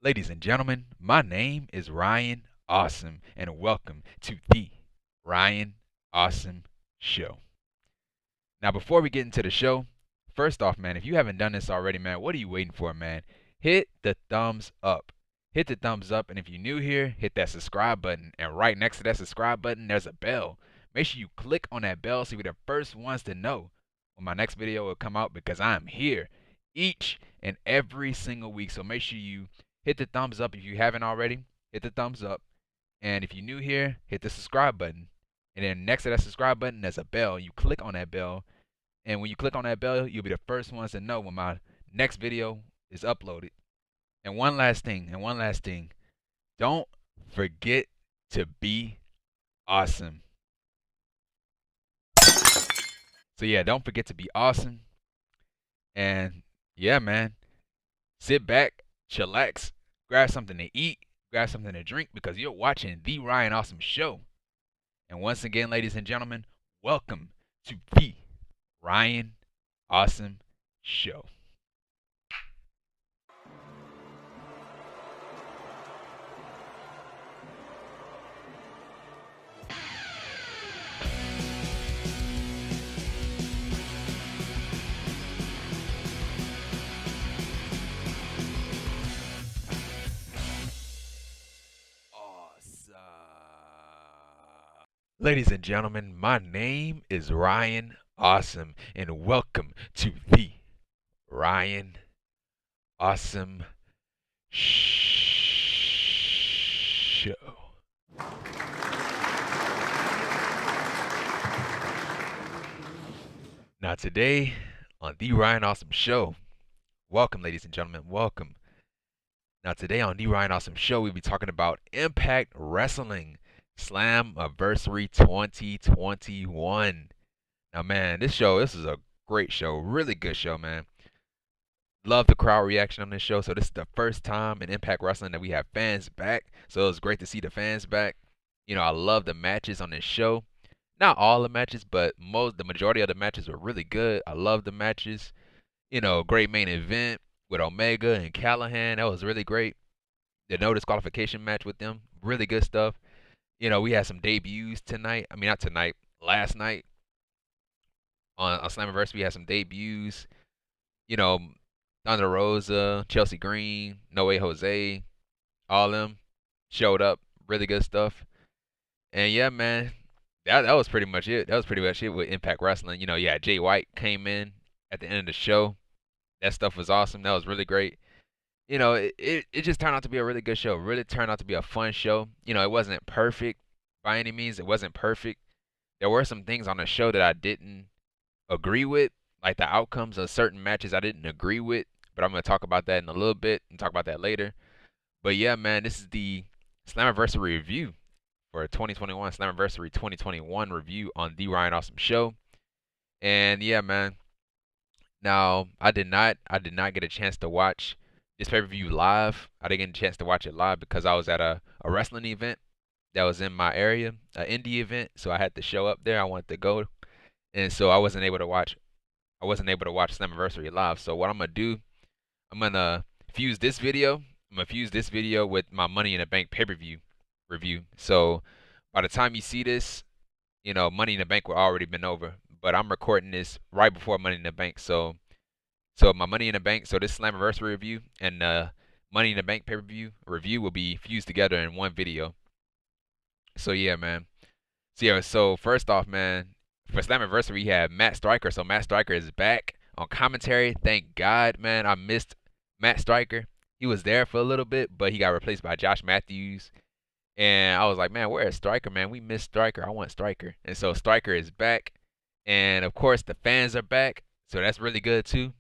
Ladies and gentlemen, my name is Ryan Awesome, and welcome to the Ryan Awesome Show. Now, before we get into the show, first off, man, if you haven't done this already, man, what are you waiting for, man? Hit the thumbs up. Hit the thumbs up, and if you're new here, hit that subscribe button. And right next to that subscribe button, there's a bell. Make sure you click on that bell so you're the first ones to know when my next video will come out because I'm here each and every single week. So make sure you hit the thumbs up if you haven't already. Hit the thumbs up. And if you're new here, hit the subscribe button. And then next to that subscribe button, there's a bell. You click on that bell. And when you click on that bell, you'll be the first ones to know when my next video is uploaded. And one last thing. Don't forget to be awesome. So yeah, don't forget to be awesome. And yeah, man, sit back, chillax, grab something to eat, grab something to drink because you're watching the Ryan Awesome Show. And once again, ladies and gentlemen, welcome to the Ryan Awesome Show. Ladies and gentlemen, my name is Ryan Awesome, and welcome to the Ryan Awesome Show. Now, today on the Ryan Awesome Show, welcome, ladies and gentlemen, welcome. Now, today on the Ryan Awesome Show, we'll be talking about Impact Wrestling Slammiversary 2021. Now, man, this is a great show, really good show, man. Love the crowd reaction on this show. So this is the first time in Impact Wrestling that we have fans back. So it's great to see the fans back. You know, I love the matches on this show. Not all the matches, but the majority of the matches were really good. I love the matches. You know, great main event with Omega and Callahan. That was really great. The no disqualification match with them, really good stuff. You know, we had some debuts tonight. I mean, not tonight, last night on Slammiversary. We had some debuts. You know, Thunder Rosa, Chelsea Green, No Way Jose, all of them showed up. Really good stuff. And yeah, man, that was pretty much it. That was pretty much it with Impact Wrestling. You know, yeah, Jay White came in at the end of the show. That stuff was awesome. That was really great. You know, it just turned out to be a really good show. Really turned out to be a fun show. You know, it wasn't perfect by any means. It wasn't perfect. There were some things on the show that I didn't agree with, like the outcomes of certain matches I didn't agree with. But I'm gonna talk about that in a little bit and talk about that later. But yeah, man, this is the Slammiversary review for 2021 Slammiversary 2021 review on the Ryan Awesome Show. And yeah, man. Now I did not get a chance to watch this pay-per-view live. I didn't get a chance to watch it live because I was at a wrestling event that was in my area, an indie event. So I had to show up there. I wanted to go, and so I wasn't able to watch. I wasn't able to watch Slammiversary live. So what I'm gonna do, I'm gonna fuse this video. I'm gonna fuse this video with my Money in the Bank pay-per-view review. So by the time you see this, you know, Money in the Bank will already been over. But I'm recording this right before Money in the Bank, so my Money in the Bank, so this Slammiversary review and Money in the Bank pay-per-view review will be fused together in one video. So yeah, man. So yeah, so first off, man, for Slammiversary we have Matt Striker. So Matt Striker is back on commentary. Thank God, man. I missed Matt Striker. He was there for a little bit, but he got replaced by Josh Matthews. And I was like, man, where is Striker, man? We missed Striker. I want Striker. And so Striker is back. And of course the fans are back. So that's really good too.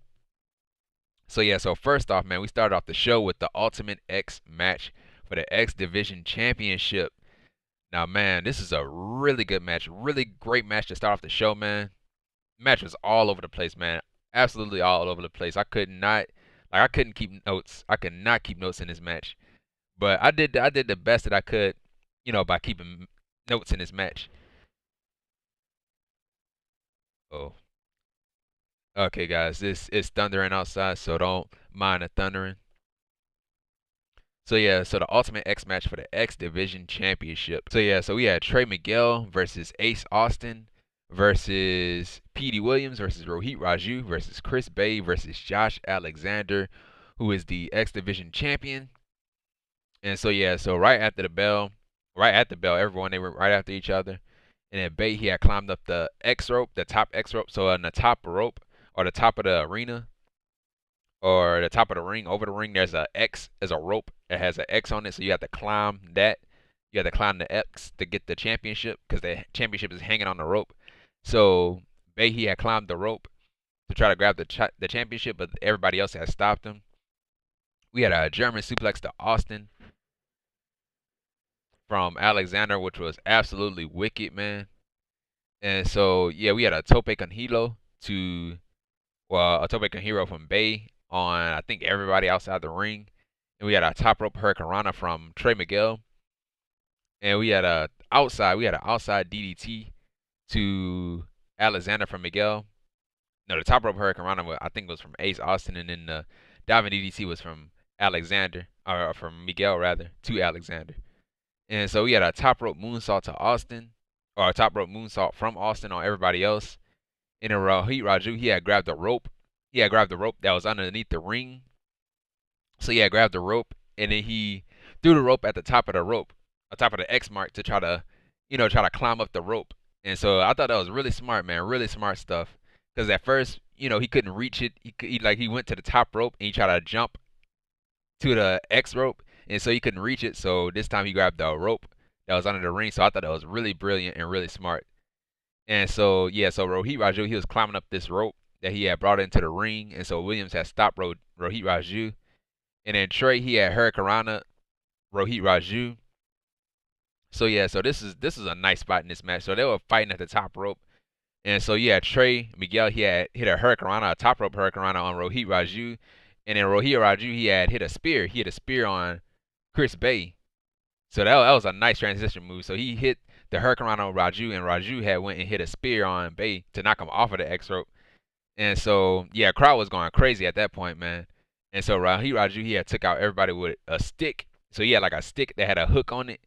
So yeah, so first off, man, we started off the show with the Ultimate X match for the X Division Championship. Now, man, this is a really good match, really great match to start off the show, man. Match was all over the place, man. Absolutely all over the place. I couldn't keep notes. I could not keep notes in this match. But I did the best that I could, you know, by keeping notes in this match. Oh, okay, guys, this is thundering outside, so don't mind the thundering. So yeah, so the Ultimate X match for the X Division Championship. So yeah, so we had Trey Miguel versus Ace Austin versus Petey Williams versus Rohit Raju versus Chris Bay versus Josh Alexander, who is the X Division champion. And so yeah, so right at the bell, everyone they were right after each other. And then Bay he had climbed up the X rope, the top X rope. So on the top rope or the top of the arena or the top of the ring, over the ring, there's a X, there's a rope that has an X on it. So you have to climb that. You have to climb the X to get the championship because the championship is hanging on the rope. So Bay he had climbed the rope to try to grab the championship, but everybody else had stopped him. We had a German suplex to Austin from Alexander, which was absolutely wicked, man. And so yeah, we had a tope con hilo to a tope con hilo from Bay on I think everybody outside the ring, and we had a top rope hurricanrana from Trey Miguel, and we had an outside DDT to Alexander from Miguel. No, the top rope hurricanrana I think was from Ace Austin, and then the diving DDT was from Alexander or from Miguel rather to Alexander. And so we had a top rope moonsault to Austin, or a top rope moonsault from Austin on everybody else. And then Rohit Raju, he had grabbed the rope. He had grabbed the rope that was underneath the ring. So he had grabbed the rope, and then he threw the rope at the top of the rope, on top of the X mark to try to, try to climb up the rope. And so I thought that was really smart, man. Really smart stuff. Because at first, he couldn't reach it. He went to the top rope and he tried to jump to the X rope, and so he couldn't reach it. So this time he grabbed the rope that was under the ring. So I thought that was really brilliant and really smart. And so yeah, so Rohit Raju he was climbing up this rope that he had brought into the ring, and so Williams had stopped Rohit Raju, and then Trey he had hurricanrana Rohit Raju. So yeah, so this is a nice spot in this match. So they were fighting at the top rope. And so yeah, Trey Miguel he had hit a hurricanrana, a top rope hurricanrana on Rohit Raju, and then Rohit Raju he had hit a spear. He hit a spear on Chris Bay. So that was a nice transition move. So he hit the hurricanrana on Raju, and Raju had went and hit a spear on Bay to knock him off of the X rope. And so yeah, crowd was going crazy at that point, man. And so Rohit Raju he had took out everybody with a stick. So he had like a stick that had a hook on it,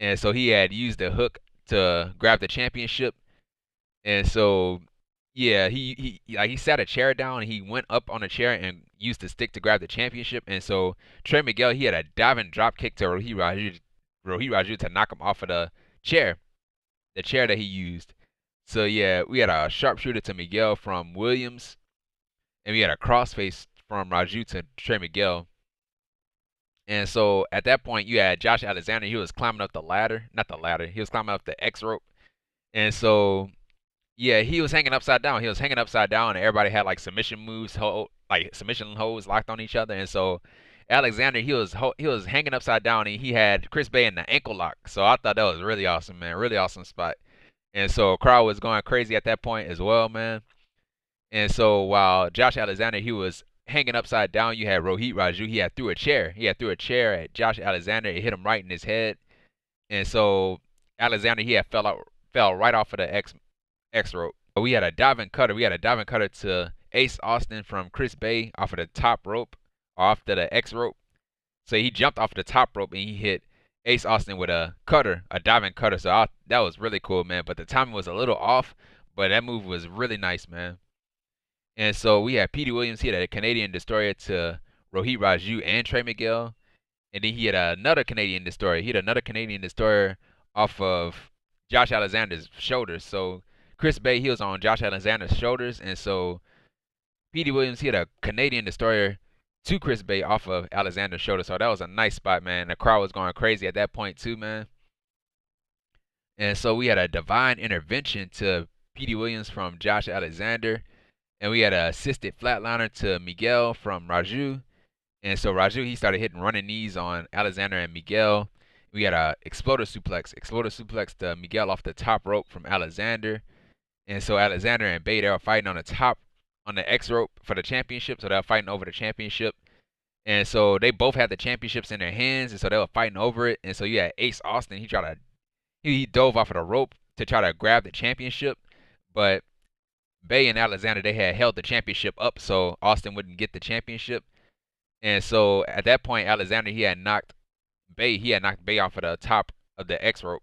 and so he had used the hook to grab the championship. And so, yeah, he sat a chair down and he went up on a chair and used the stick to grab the championship. And so Trey Miguel he had a diving drop kick to Rohit Raju to knock him off of the chair that he used. So yeah, we had a sharpshooter to Miguel from Williams, and we had a crossface from Raju to Trey Miguel. And so at that point, you had Josh Alexander. He was climbing up the ladder, not the ladder. He was climbing up the X rope, and so yeah, he was hanging upside down. He was hanging upside down, and everybody had like submission moves, like submission holds locked on each other. And so Alexander, he was hanging upside down, and he had Chris Bay in the ankle lock. So I thought that was really awesome, man. Really awesome spot. And so crowd was going crazy at that point as well, man. And so while Josh Alexander he was hanging upside down, you had Rohit Raju. He had threw a chair. He had threw a chair at Josh Alexander. It hit him right in his head. And so Alexander he had fell right off of the X rope. We had a diving cutter. We had a diving cutter to Ace Austin from Chris Bay off of the top rope, off to the X rope. So he jumped off the top rope and he hit Ace Austin with a cutter, a diving cutter. So that was really cool, man. But the timing was a little off, but that move was really nice, man. And so we had Petey Williams. He had a Canadian Destroyer to Rohit Raju and Trey Miguel. And then he had another Canadian Destroyer. He had another Canadian Destroyer off of Josh Alexander's shoulders. So Chris Bay, he was on Josh Alexander's shoulders. And so Petey Williams, he had a Canadian Destroyer to Chris Bay off of Alexander's shoulder. So that was a nice spot, man. The crowd was going crazy at that point too, man. And so we had a divine intervention to Petey Williams from Josh Alexander. And we had an assisted flatliner to Miguel from Raju. And so Raju, he started hitting running knees on Alexander and Miguel. We had a exploder suplex to Miguel off the top rope from Alexander. And so Alexander and Bay, they were fighting on the top, on the X rope for the championship. So they were fighting over the championship. And so they both had the championships in their hands. And so they were fighting over it. And so you had Ace Austin, he dove off of the rope to try to grab the championship. But Bay and Alexander, they had held the championship up so Austin wouldn't get the championship. And so at that point, Alexander he had knocked Bahh off of the top of the X rope,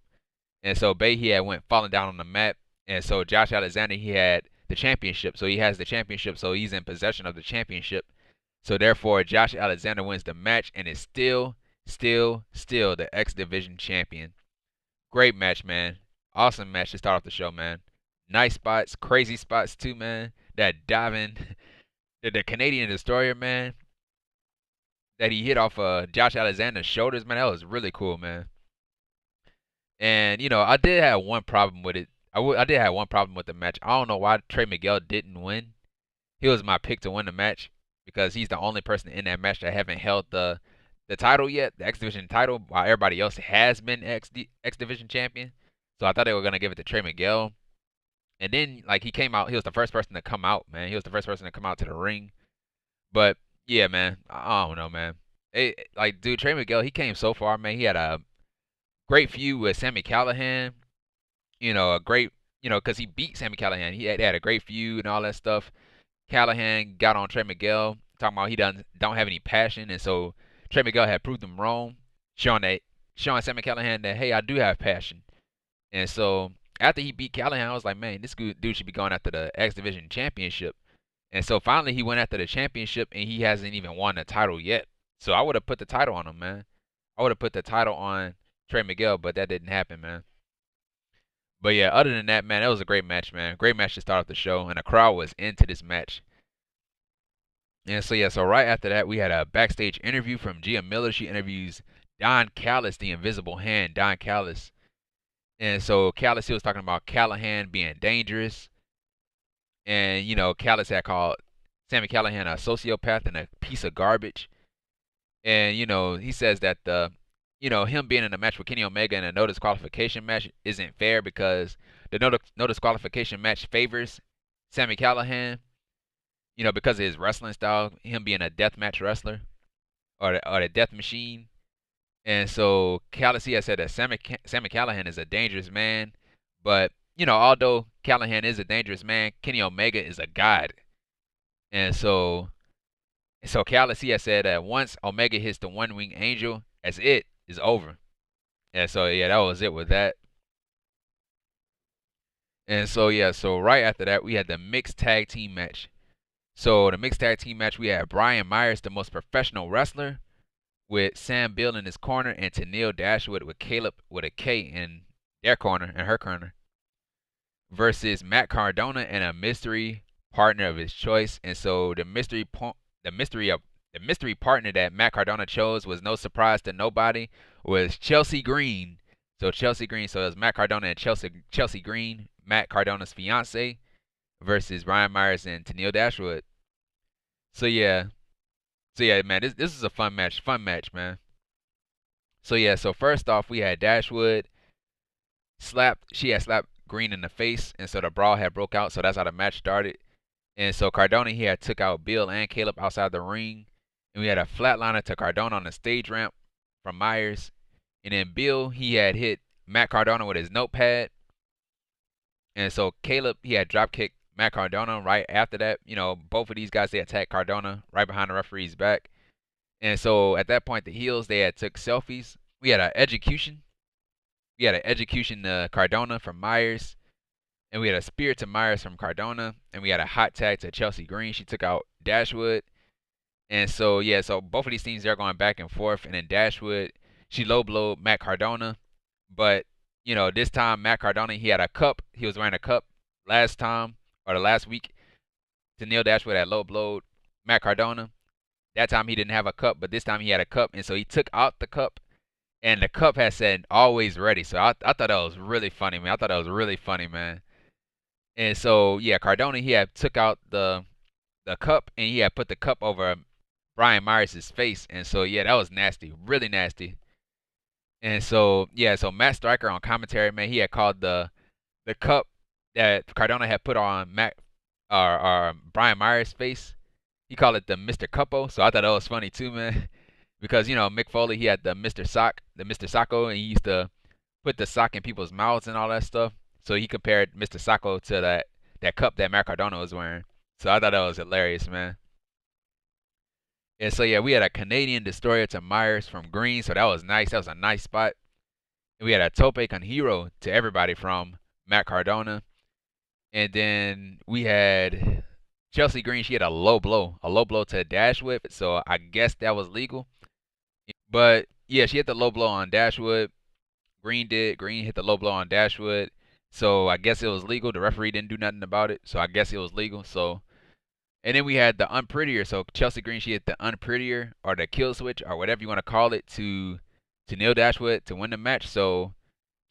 and so Bahh he had went falling down on the mat, and so Josh Alexander he had the championship, so he has the championship, so he's in possession of the championship. So therefore, Josh Alexander wins the match and is still the X Division champion. Great match, man. Awesome match to start off the show, man. Nice spots, crazy spots too, man. That diving, the Canadian Destroyer, man, that he hit off Josh Alexander's shoulders, man. That was really cool, man. And I did have one problem with it. I did have one problem with the match. I don't know why Trey Miguel didn't win. He was my pick to win the match because he's the only person in that match that haven't held the title yet, the X Division title, while everybody else has been X Division champion. So I thought they were gonna give it to Trey Miguel. And then like he came out, he was the first person to come out, man. He was the first person to come out to the ring. But yeah, man, I don't know, man. Like dude, Trey Miguel, he came so far, man. He had a great feud with Sami Callihan. A great, because he beat Sami Callihan. He had a great feud and all that stuff. Callihan got on Trey Miguel, talking about he don't have any passion, and so Trey Miguel had proved him wrong, showing Sami Callihan that hey, I do have passion. And so after he beat Callihan, I was like, man, this dude should be going after the X Division Championship. And so finally he went after the championship, and he hasn't even won the title yet. So I would have put the title on him, man. I would have put the title on Trey Miguel, but that didn't happen, man. But yeah, other than that, man, that was a great match, man. Great match to start off the show, and the crowd was into this match. And so yeah, so right after that, we had a backstage interview from Gia Miller. She interviews Don Callis, the Invisible Hand, Don Callis. And so Callis, he was talking about Callihan being dangerous, and Callis had called Sami Callihan a sociopath and a piece of garbage. And he says that him being in a match with Kenny Omega in a no disqualification match isn't fair because the no disqualification match favors Sami Callihan, because of his wrestling style, him being a deathmatch wrestler or the death machine. And so Callis, he has said that Sami Callihan is a dangerous man, but although Callihan is a dangerous man, Kenny Omega is a god. And so Callis, he has said that once Omega hits the one wing angel, that's it, is over. And so yeah, that was it with that. And so yeah, so right after that, we had the mixed tag team match. So the mixed tag team match, we had Brian Myers, the most professional wrestler, with Sam Beale in his corner, and Tenille Dashwood with Kaleb with a K in their corner, in her corner, versus Mack Cardona and a mystery partner of his choice. And so the mystery partner that Mack Cardona chose was no surprise to nobody, was Chelsea Green. So Chelsea Green, so it was Mack Cardona and Chelsea Green, Mack Cardona's fiance, versus Brian Myers and Tenille Dashwood. So yeah, man, this is a fun match, man. So yeah, so first off, we had Dashwood she had slapped Green in the face, and so the brawl had broke out. So that's how the match started. And so Cardona, he had took out Beale and Kaleb outside the ring, and we had a flatliner to Cardona on the stage ramp from Myers, and then Beale, he had hit Mack Cardona with his notepad, and so Kaleb, he had drop kicked Mack Cardona right after that. Both of these guys, they attacked Cardona right behind the referee's back. And so at that point, the heels, they had took selfies. We had an execution. To Cardona from Myers. And we had a spear to Myers from Cardona. And we had a hot tag to Chelsea Green. She took out Dashwood. And so, yeah, so both of these teams, they're going back and forth. And then Dashwood, she low blowed Mack Cardona. But, this time, Mack Cardona, he had a cup. He was wearing a cup last time, or the last week. Tenille Dashwood had low blowed Mack Cardona. That time he didn't have a cup, but this time he had a cup, and so he took out the cup, and the cup had said "always ready." So I thought that was really funny, man. And so yeah, Cardona, he had took out the cup, and he had put the cup over Brian Myers' face, and so yeah, that was nasty, really nasty. And so yeah, so Matt Striker on commentary, man, he had called the cup that Cardona had put on or Brian Myers' face, he called it the Mr. Cuppo, so I thought that was funny too, man. Because Mick Foley, he had the Mr. Socko, and he used to put the sock in people's mouths and all that stuff. So he compared Mr. Socko to that cup that Matt Cardona was wearing. So I thought that was hilarious, man. And so yeah, we had a Canadian destroyer to Myers from Green, so that was nice. That was a nice spot. And we had a Tope con Hero to everybody from Matt Cardona. And then we had Chelsea Green. She had a low blow to Dashwood. So I guess that was legal. But yeah, she hit the low blow on Dashwood. Green did. Green hit the low blow on Dashwood. So I guess it was legal. The referee didn't do nothing about it. So I guess it was legal. So and then we had the unprettier. So Chelsea Green, she hit the unprettier or the kill switch or whatever you want to call it to Tenille Dashwood to win the match. So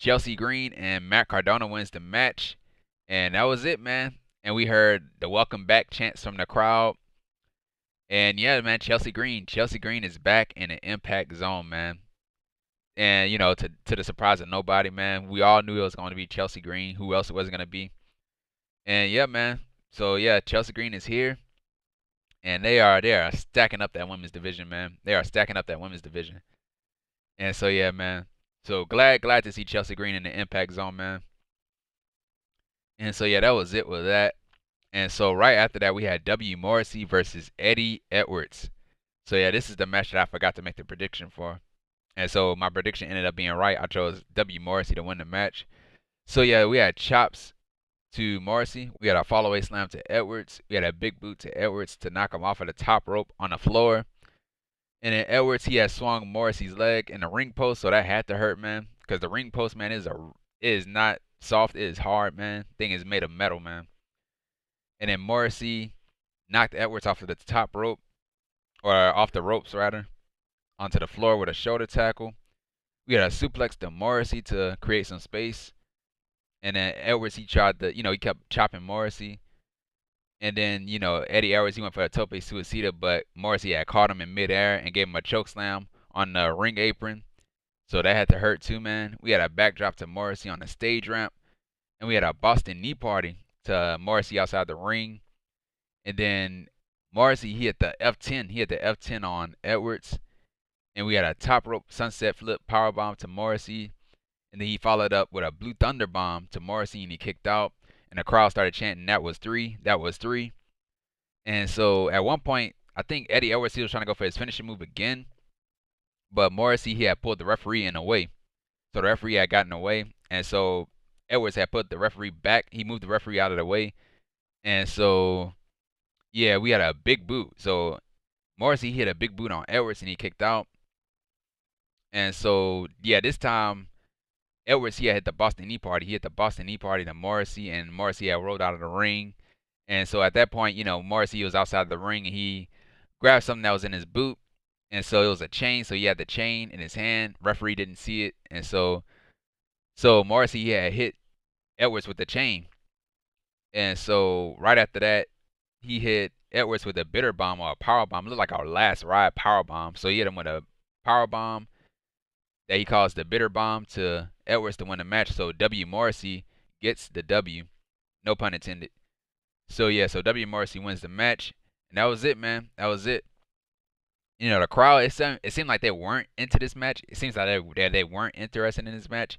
Chelsea Green and Matt Cardona wins the match. And that was it, man. And we heard the welcome back chants from the crowd. And yeah, man, Chelsea Green. Chelsea Green is back in the impact zone, man. And, you know, to the surprise of nobody, man, we all knew it was going to be Chelsea Green. Who else it was going to be? And yeah, man. So yeah, Chelsea Green is here. And they are stacking up that women's division, man. They are stacking up that women's division. And so yeah, man. So glad to see Chelsea Green in the impact zone, man. And so yeah, that was it with that. And so right after that, we had Morrissey versus Eddie Edwards. So yeah, this is the match that I forgot to make the prediction for. And so my prediction ended up being right. I chose Morrissey to win the match. So yeah, we had chops to Morrissey. We had a fall-away slam to Edwards. We had a big boot to Edwards to knock him off of the top rope on the floor. And then Edwards, he had swung Morrissey's leg in the ring post, so that had to hurt, man. Because the ring post, man, is not soft. It is hard, man. Thing is made of metal, man. And then Morrissey knocked Edwards off of the top rope, or off the ropes, rather, onto the floor with a shoulder tackle. We had a suplex to Morrissey to create some space. And then Edwards, he tried to, he kept chopping Morrissey. And then, Eddie Edwards, he went for a tope suicida, but Morrissey had caught him in midair and gave him a choke slam on the ring apron. So that had to hurt too, man. We had a backdrop to Morrissey on the stage ramp. And we had a Boston knee party to Morrissey outside the ring. And then Morrissey, he hit the F10. He hit the F10 on Edwards. And we had a top rope sunset flip powerbomb to Morrissey. And then he followed up with a Blue Thunder bomb to Morrissey, and he kicked out. And the crowd started chanting, "That was three. That was three." And so at one point, I think Eddie Edwards, he was trying to go for his finishing move again. But Morrissey, he had pulled the referee in away. So the referee had gotten away. And so Edwards had put the referee back. He moved the referee out of the way. And so, yeah, we had a big boot. So Morrissey hit a big boot on Edwards, and he kicked out. And so, yeah, this time Edwards, he had hit the Boston knee party. He hit the Boston knee party to Morrissey, and Morrissey had rolled out of the ring. And so at that point, Morrissey was outside the ring, and he grabbed something that was in his boot. And so it was a chain, so he had the chain in his hand. Referee didn't see it. And so Morrissey, he had hit Edwards with the chain. And so right after that, he hit Edwards with a bitter bomb or a power bomb. It looked like our last ride power bomb. So he hit him with a power bomb that he calls the bitter bomb to Edwards to win the match. So Morrissey gets the W. No pun intended. So yeah, so Morrissey wins the match. And that was it, man. That was it. The crowd, it seemed like they weren't into this match. It seems like they weren't interested in this match.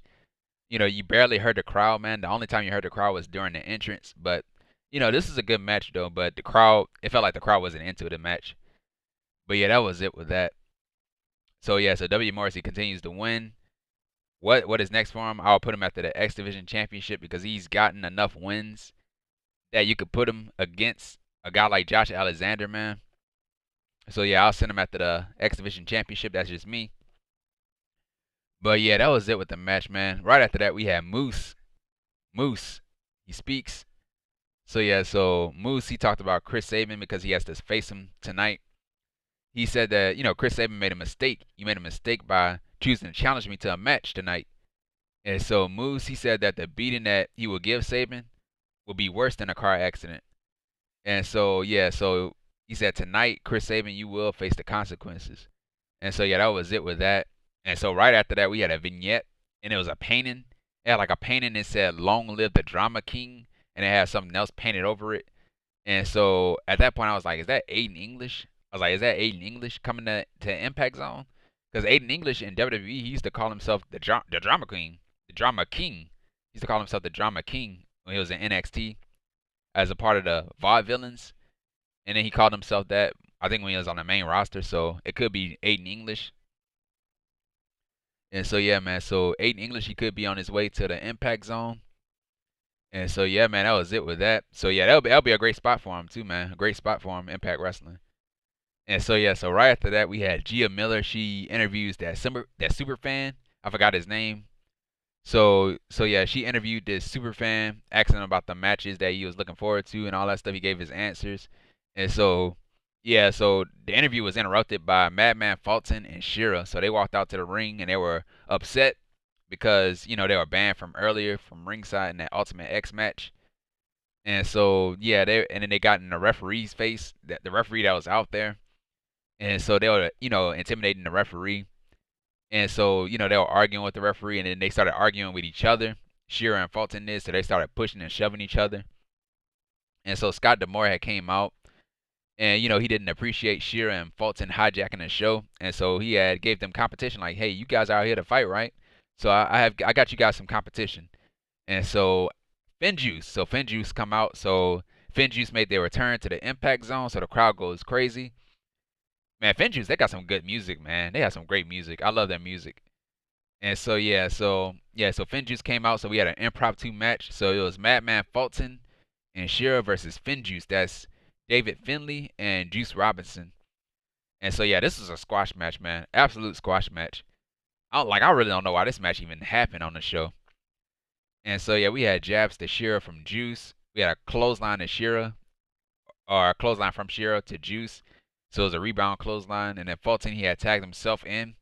You barely heard the crowd, man. The only time you heard the crowd was during the entrance. But, this is a good match, though. But the crowd, it felt like the crowd wasn't into the match. But yeah, that was it with that. So yeah, so Morrissey continues to win. What is next for him? I'll put him after the X Division Championship because he's gotten enough wins that you could put him against a guy like Josh Alexander, man. So yeah, I'll send him after the X Division Championship. That's just me. But yeah, that was it with the match, man. Right after that, we had Moose. Moose, he speaks. So yeah, so Moose, he talked about Chris Sabin because he has to face him tonight. He said that, Chris Sabin made a mistake. You made a mistake by choosing to challenge me to a match tonight. And so Moose, he said that the beating that he would give Sabin would be worse than a car accident. And so, yeah, so he said tonight, Chris Sabin, you will face the consequences. And so, yeah, that was it with that. And so right after that, we had a vignette, and it was a painting. It had like a painting that said, "Long live the Drama King," and it had something else painted over it. And so at that point, I was like, is that Aiden English? I was like, is that Aiden English coming to Impact Zone? Because Aiden English in WWE, he used to call himself the Drama King. The Drama King. He used to call himself the Drama King when he was in NXT as a part of the Vaudevillains. And then he called himself that I think when he was on the main roster, so it could be Aiden English. And so yeah, man. So Aiden English, he could be on his way to the Impact Zone. And so yeah, man, that was it with that. So yeah, that'll be a great spot for him too, man. A great spot for him, Impact Wrestling. And so yeah, so right after that we had Gia Miller. She interviews that super fan. I forgot his name. So yeah, she interviewed this super fan, asking him about the matches that he was looking forward to and all that stuff. He gave his answers. And so yeah, so the interview was interrupted by Madman, Fulton, and Shera. So they walked out to the ring and they were upset because, they were banned from earlier from ringside in that Ultimate X match. And so yeah, and then they got in the referee's face, the referee that was out there. And so they were, intimidating the referee. And so, they were arguing with the referee, and then they started arguing with each other. Shera and Fulton did, so they started pushing and shoving each other. And so Scott D'Amore had came out, and he didn't appreciate Shera and Fulton hijacking the show, and so he had gave them competition. Like, hey, you guys are out here to fight, right? So I got you guys some competition. And so Finjuice come out. So Finjuice made their return to the Impact Zone, so the crowd goes crazy. Man, Finjuice, they got some good music, man. They have some great music. I love their music. And so so Finjuice came out, so we had an impromptu match. So it was Madman Fulton and Shera versus Finjuice. That's David Finlay and Juice Robinson. And so yeah, this is a squash match, man. Absolute squash match. I really don't know why this match even happened on the show. And so yeah, we had jabs to Shera from Juice. We had a clothesline to Shera, or a clothesline from Shera to Juice. So it was a rebound clothesline, and then Fulton, he had tagged himself in.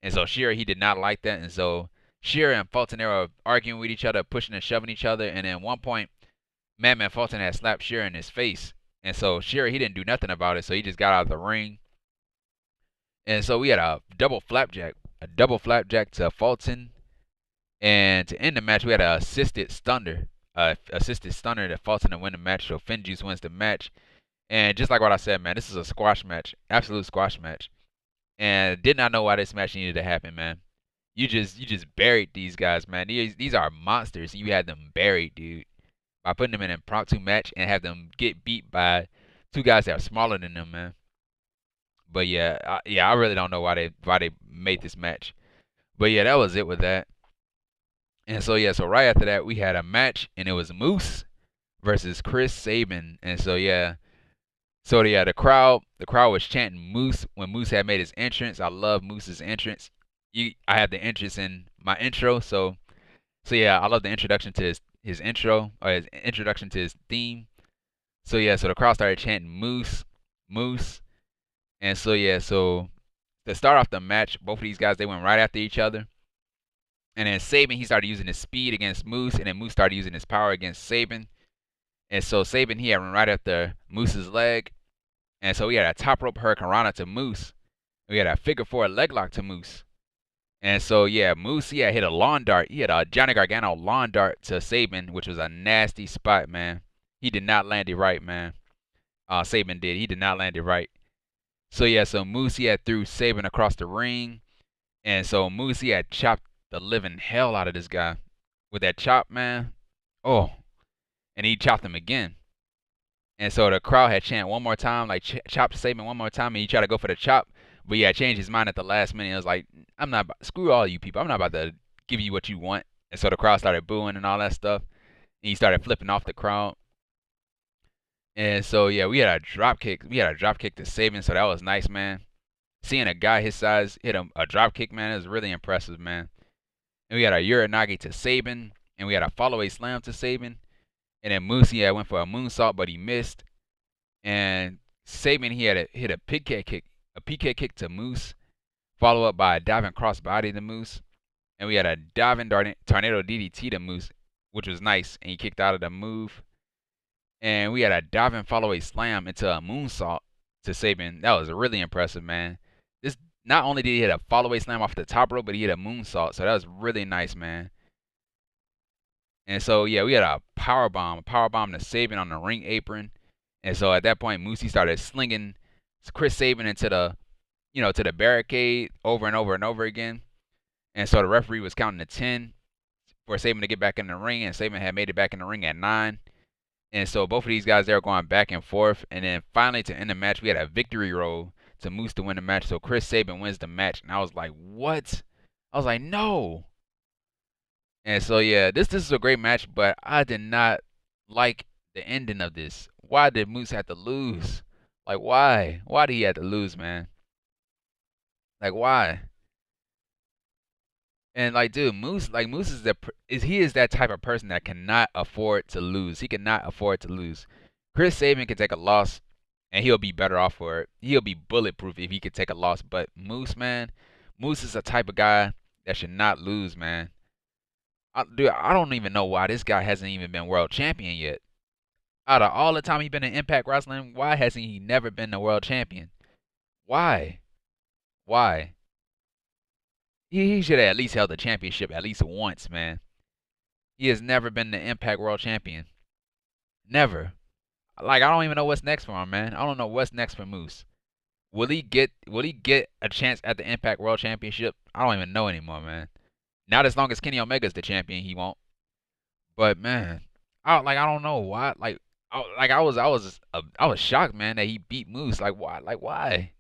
And so Shera, he did not like that. And so Shera and Fulton, they were arguing with each other, pushing and shoving each other. And then at one point, Madman Fulton had slapped Shera in his face. And so Shera, he didn't do nothing about it. So he just got out of the ring. And so we had a double flapjack to Fulton. And to end the match, we had an assisted stunner to Fulton to win the match. So Finjuice wins the match. And just like what I said, man, this is a squash match. Absolute squash match. And did not know why this match needed to happen, man. You just buried these guys, man. These are monsters. You had them buried, dude, by putting them in an impromptu match and have them get beat by two guys that are smaller than them, man. But yeah, I really don't know why they made this match. But yeah, that was it with that. And so yeah, so right after that we had a match, and it was Moose versus Chris Sabin. And so yeah. So yeah, the crowd was chanting Moose when Moose had made his entrance. I love Moose's entrance. I had the entrance in my intro, so yeah, I love the introduction to his intro, or his introduction to his theme. So yeah, so the crowd started chanting Moose, Moose, and so yeah, so to start off the match, both of these guys, they went right after each other. And then Sabin, he started using his speed against Moose, and then Moose started using his power against Sabin. And so Sabin, he had run right after Moose's leg. And so we had a top rope hurricanrana to Moose. We had a figure four leg lock to Moose. And so yeah, Moose, he had hit a lawn dart. He had a Johnny Gargano lawn dart to Sabin, which was a nasty spot, man. He did not land it right, man. Sabin did. He did not land it right. So yeah, so Moose, he had threw Sabin across the ring. And so Moose, he had chopped the living hell out of this guy with that chop, man. Oh. And he chopped him again. And so the crowd had chanted one more time, like chop Sabin one more time, and he tried to go for the chop, but he had changed his mind at the last minute. It was like, screw all you people. I'm not about to give you what you want. And so the crowd started booing and all that stuff. And he started flipping off the crowd. And so yeah, we had a drop kick. We had a drop kick to Sabin, so that was nice, man. Seeing a guy his size hit a drop kick, man, it was really impressive, man. And we had a Uranagi to Sabin, and we had a follow-away slam to Sabin. And then Moose, he had went for a moonsault, but he missed. And Sabin, he had hit a PK kick to Moose, followed up by a diving crossbody to Moose. And we had a diving tornado DDT to Moose, which was nice, and he kicked out of the move. And we had a diving follow-away slam into a moonsault to Sabin. That was really impressive, man. This not only did he hit a follow-away slam off the top rope, but he hit a moonsault. So that was really nice, man. And so yeah, we had a power bomb to Sabin on the ring apron. And so at that point, Moosey started slinging Chris Sabin into the, to the barricade over and over and over again. And so the referee was counting to 10 for Sabin to get back in the ring, and Sabin had made it back in the ring at 9. And so both of these guys, they were going back and forth. And then finally, to end the match, we had a victory roll to Moose to win the match. So Chris Sabin wins the match. And I was like, what? I was like, no. And so, yeah, this is a great match, but I did not like the ending of this. Why did Moose have to lose? Like, why? Why did he have to lose, man? Like, why? And like, dude, Moose is that type of person that cannot afford to lose. He cannot afford to lose. Chris Sabin can take a loss, and he'll be better off for it. He'll be bulletproof if he could take a loss. But Moose, man, Moose is the type of guy that should not lose, man. Dude, I don't even know why this guy hasn't even been world champion yet. Out of all the time he's been in Impact Wrestling, why hasn't he never been the world champion? Why? Why? He should have at least held the championship at least once, man. He has never been the Impact World Champion. Never. Like, I don't even know what's next for him, man. I don't know what's next for Moose. Will he get a chance at the Impact World Championship? I don't even know anymore, man. Not as long as Kenny Omega's the champion, he won't. But man, I don't know why. I was shocked, man, that he beat Moose. Like why? Like why?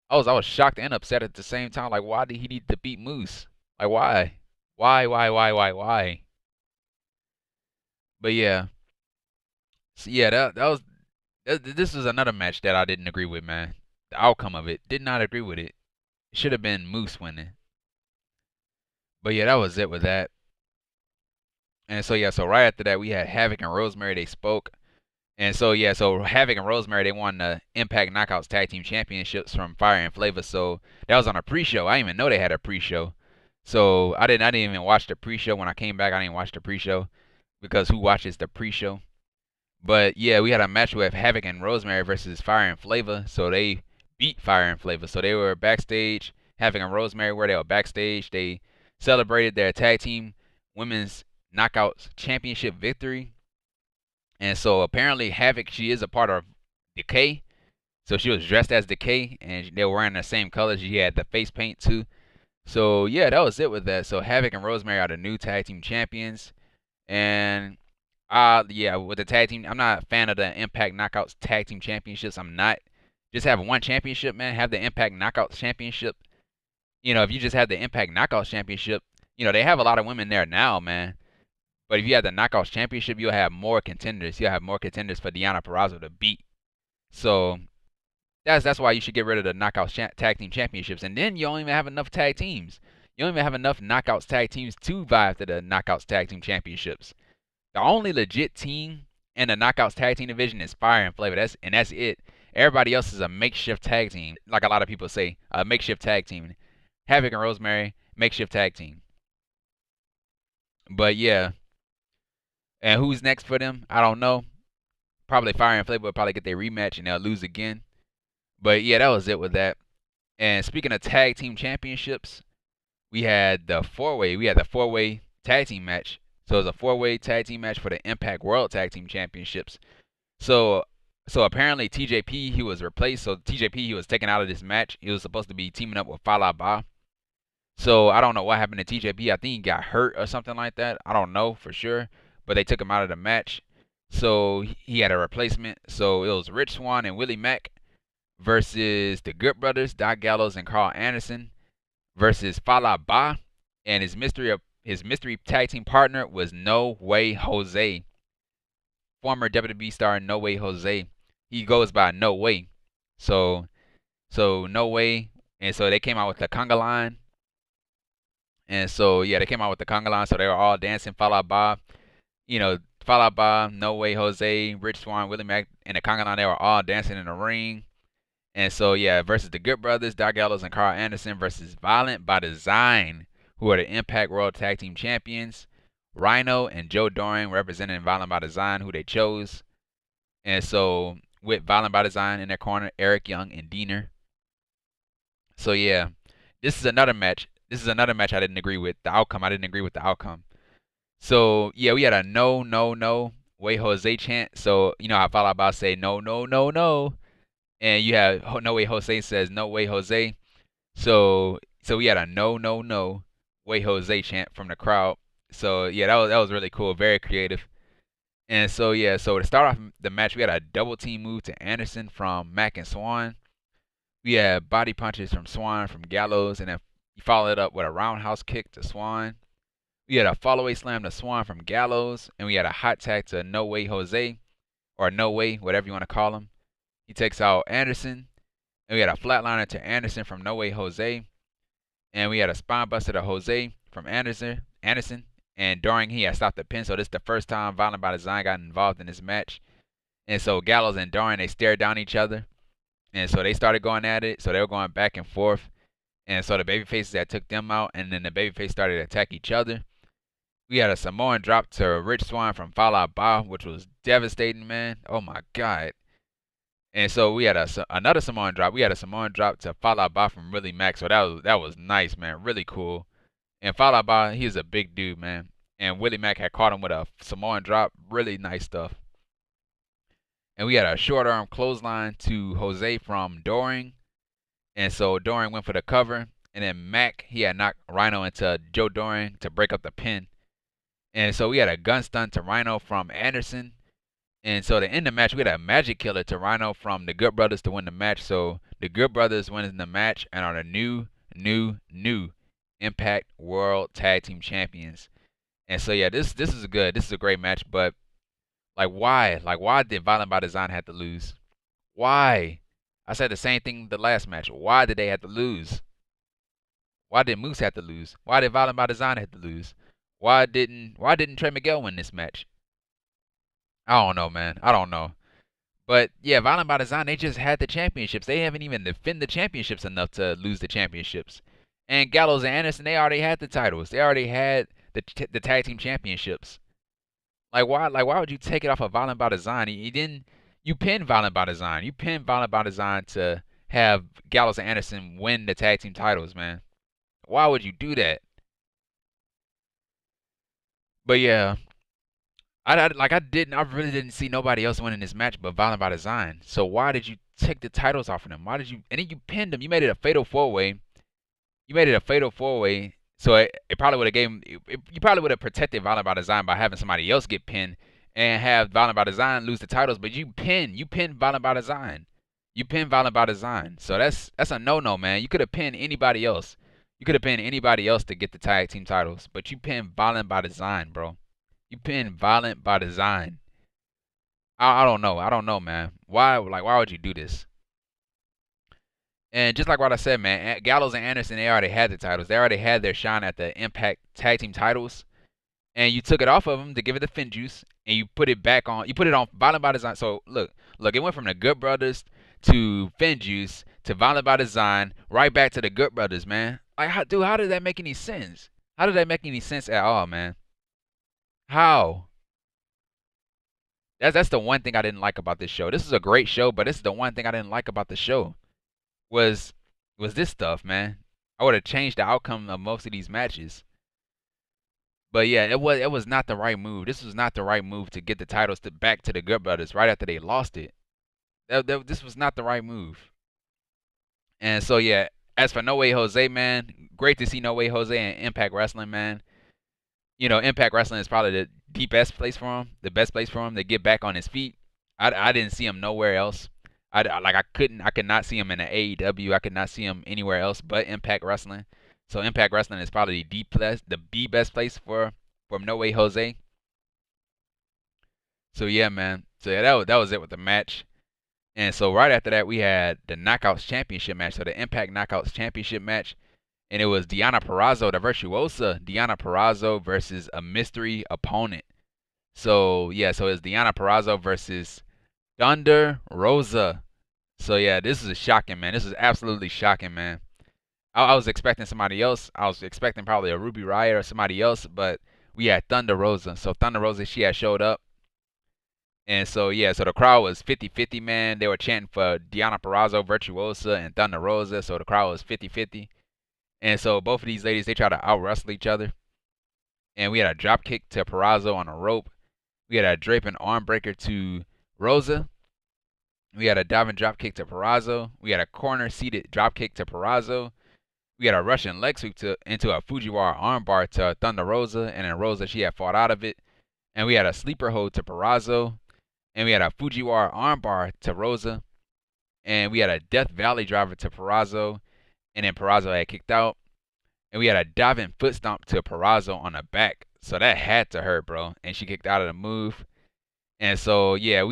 I was shocked and upset at the same time. Like why did he need to beat Moose? Like why? Why? But yeah, so yeah, this was another match that I didn't agree with, man. The outcome of it, did not agree with it. It should have been Moose winning. But yeah, that was it with that. And so yeah, so right after that we had Havok and Rosemary. They spoke. And so yeah, so Havok and Rosemary, they won the Impact Knockouts Tag Team Championships from Fire and Flavor. So that was on a pre-show. I didn't even know they had a pre-show. So I didn't even watch the pre-show. When I came back, I didn't watch the pre-show because who watches the pre-show? But yeah, we had a match with Havok and Rosemary versus Fire and Flavor. So they beat Fire and Flavor. So they were backstage. Havok and Rosemary were backstage. They celebrated their tag team women's knockouts championship victory. And so apparently Havok, she is a part of Decay. So she was dressed as Decay, and they were wearing the same colors. She had the face paint too. So yeah, that was it with that. So Havok and Rosemary are the new tag team champions. And yeah, with the tag team, I'm not a fan of the Impact Knockouts Tag Team Championships. I'm not. Just have one championship, man. Have the Impact Knockouts Championship. You know, if you just have the Impact Knockouts Championship, you know, they have a lot of women there now, man. But if you have the Knockouts Championship, you'll have more contenders. You'll have more contenders for Deonna Purrazzo to beat. So that's why you should get rid of the Knockouts Tag Team Championships. And then you don't even have enough tag teams. You don't even have enough Knockouts Tag Teams to vie for the Knockouts Tag Team Championships. The only legit team in the Knockouts Tag Team division is Fire and Flavor. That's it. Everybody else is a makeshift tag team, like a lot of people say, a makeshift tag team. Havok and Rosemary, makeshift tag team. But yeah, and who's next for them? I don't know. Probably Fire and Flavor will probably get their rematch and they'll lose again. But yeah, that was it with that. And speaking of tag team championships, we had the four-way. We had the four-way tag team match. So it was a four-way tag team match for the Impact World Tag Team Championships. So apparently TJP, he was replaced. So TJP, he was taken out of this match. He was supposed to be teaming up with Fallah Bahh. So I don't know what happened to TJP. I think he got hurt or something like that. I don't know for sure. But they took him out of the match. So he had a replacement. So it was Rich Swann and Willie Mack versus the Good Brothers, Don Gallows and Karl Anderson versus Fallah Bahh, and his mystery tag team partner was No Way Jose, former WWE star No Way Jose. He goes by No Way. So No Way, and so they came out with the conga line. And so yeah, they came out with the conga line, so they were all dancing Fallah Bahh. You know, Fallah Bahh, No Way Jose, Rich Swann, Willie Mack, and the conga line, they were all dancing in the ring. And so, yeah, versus the Good Brothers, Don Gallows and Karl Anderson versus Violent by Design, who are the Impact World Tag Team Champions. Rhino and Joe Doering representing Violent by Design, who they chose. And so, with Violent by Design in their corner, Eric Young and Diener. So, yeah, this is another match. This is another match I didn't agree with. The outcome, I didn't agree with the outcome. So, yeah, we had a no way Jose chant. So, you know how Fallah Bahh say no. And you have No Way Jose says No Way Jose. So we had a no way Jose chant from the crowd. So yeah, that was really cool, very creative. And so yeah, so to start off the match, we had a double team move to Anderson from Mack and Swann. We had body punches from Swann from Gallows, and then he followed it up with a roundhouse kick to Swann. We had a fallaway slam to Swann from Gallows, and we had a hot tag to No Way Jose, or No Way, whatever you want to call him. He takes out Anderson, and we had a flatliner to Anderson from No Way Jose, and we had a spine buster to Jose from Anderson, and Doering he had stopped the pin, so this is the first time Violent by Design got involved in this match. And so Gallows and Doering, they stared down each other, and so they started going at it, so they were going back and forth. And so the babyfaces that took them out, and then the babyface started to attack each other. We had a Samoan drop to Rich Swann from Fallah Bahh, which was devastating, man. Oh my God. And so we had another Samoan drop. We had a Samoan drop to Fallah Bahh from Willie Mack. So that was nice, man. Really cool. And Fallah Bahh, he's a big dude, man. And Willie Mack had caught him with a Samoan drop. Really nice stuff. And we had a short arm clothesline to Jose from Doering. And so Doering went for the cover. And then Mack, he had knocked Rhino into Joe Doering to break up the pin. And so we had a gun stun to Rhino from Anderson. And so to end the match, we had a magic killer to Rhino from the Good Brothers to win the match. So the Good Brothers win the match and are the new Impact World Tag Team Champions. And so yeah, this is good. This is a great match, but like why? Like why did Violent by Design have to lose? Why? I said the same thing the last match. Why did they have to lose? Why did Moose have to lose? Why did Violent by Design have to lose? Why didn't Trey Miguel win this match? I don't know, man. I don't know. But yeah, Violent by Design, they just had the championships. They haven't even defended the championships enough to lose the championships. And Gallows and Anderson, they already had the titles. They already had the tag team championships. Like why would you take it off of Violent by Design? You pinned Violent by Design. You pinned Violent by Design to have Gallows and Anderson win the tag team titles, man. Why would you do that? But yeah, I really didn't see nobody else winning this match but Violent by Design. So why did you take the titles off of them? Why did you? And then you pinned them. You made it a fatal 4-way. You made it a fatal 4-way. So it probably would have you probably would have protected Violent by Design by having somebody else get pinned and have Violent by Design lose the titles. But you pinned Violent by Design. You pinned Violent by Design. So that's a no-no, man. You could have pinned anybody else. You could have pinned anybody else to get the tag team titles, but you pinned Violent by Design, bro. You pinned Violent by Design. I don't know. I don't know, man. Why would you do this? And just like what I said, man, Gallows and Anderson, they already had the titles. They already had their shine at the Impact Tag Team titles. And you took it off of them to give it the FinJuice, and you put it back on. You put it on Violent by Design. So look, it went from the Good Brothers to FinJuice to Violent by Design, right back to the Good Brothers, man. Like, how did that make any sense? How did that make any sense at all, man? How? That's the one thing I didn't like about this show. This is a great show, but this is the one thing I didn't like about the show. Was this stuff, man. I would have changed the outcome of most of these matches. But yeah, it was not the right move. This was not the right move to get the titles back to the Good Brothers right after they lost it. This was not the right move. And so yeah, as for No Way Jose, man, great to see No Way Jose in Impact Wrestling, man. You know, Impact Wrestling is probably the best place for him, to get back on his feet. I didn't see him nowhere else. I could not see him in the AEW. I could not see him anywhere else but Impact Wrestling. So Impact Wrestling is probably the best place for No Way Jose. So yeah, man. So yeah, that was it with the match. And so right after that, we had the Knockouts Championship match. So the Impact Knockouts Championship match. And it was Deonna Purrazzo, the virtuosa Deonna Purrazzo versus a mystery opponent. So yeah, so it's Deonna Purrazzo versus Thunder Rosa. So yeah, this is shocking, man. This is absolutely shocking, man. I was expecting somebody else. I was expecting probably a Ruby Riott or somebody else, but we had Thunder Rosa. So Thunder Rosa, she had showed up. And so yeah, so the crowd was 50-50, man. They were chanting for Deonna Purrazzo, Virtuosa, and Thunder Rosa. So the crowd was 50-50. And so both of these ladies, they try to out-wrestle each other. And we had a drop kick to Purrazzo on a rope. We had a draping arm breaker to Rosa. We had a diving drop kick to Purrazzo. We had a corner seated drop kick to Purrazzo. We had a Russian leg sweep into a Fujiwara armbar to Thunder Rosa. And then Rosa, she had fought out of it. and we had a sleeper hold to Purrazzo, and we had a Fujiwara armbar to Rosa, and we had a Death Valley driver to Purrazzo, and then Purrazzo had kicked out, and we had a diving foot stomp to Purrazzo on the back, so that had to hurt, bro, and she kicked out of the move. And so yeah,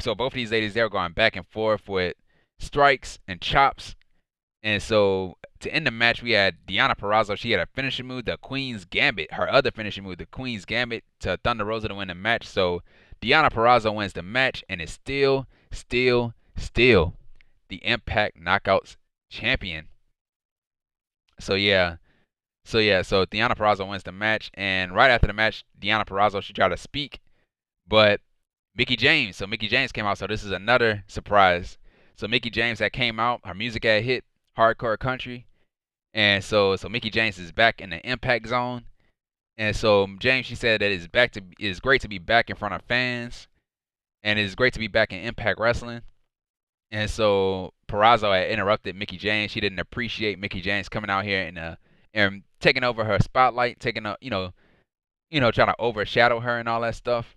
so both of these ladies, they were going back and forth with strikes and chops. And so to end the match, we had Deonna Purrazzo. She had a finishing move, the Queen's Gambit. Her other finishing move, the Queen's Gambit, to Thunder Rosa to win the match. So Deonna Purrazzo wins the match and is still the Impact Knockouts champion. So Deonna Purrazzo wins the match, and right after the match, Deonna Purrazzo, she tried to speak, but Mickie James came out, so this is another surprise. So Mickie James that came out, her music had hit, hardcore country, and so Mickie James is back in the Impact Zone, and so James, she said that it's great to be back in front of fans, and it's great to be back in Impact Wrestling. And so Purrazzo had interrupted Mickie James. She didn't appreciate Mickie James coming out here and taking over her spotlight, taking a trying to overshadow her and all that stuff.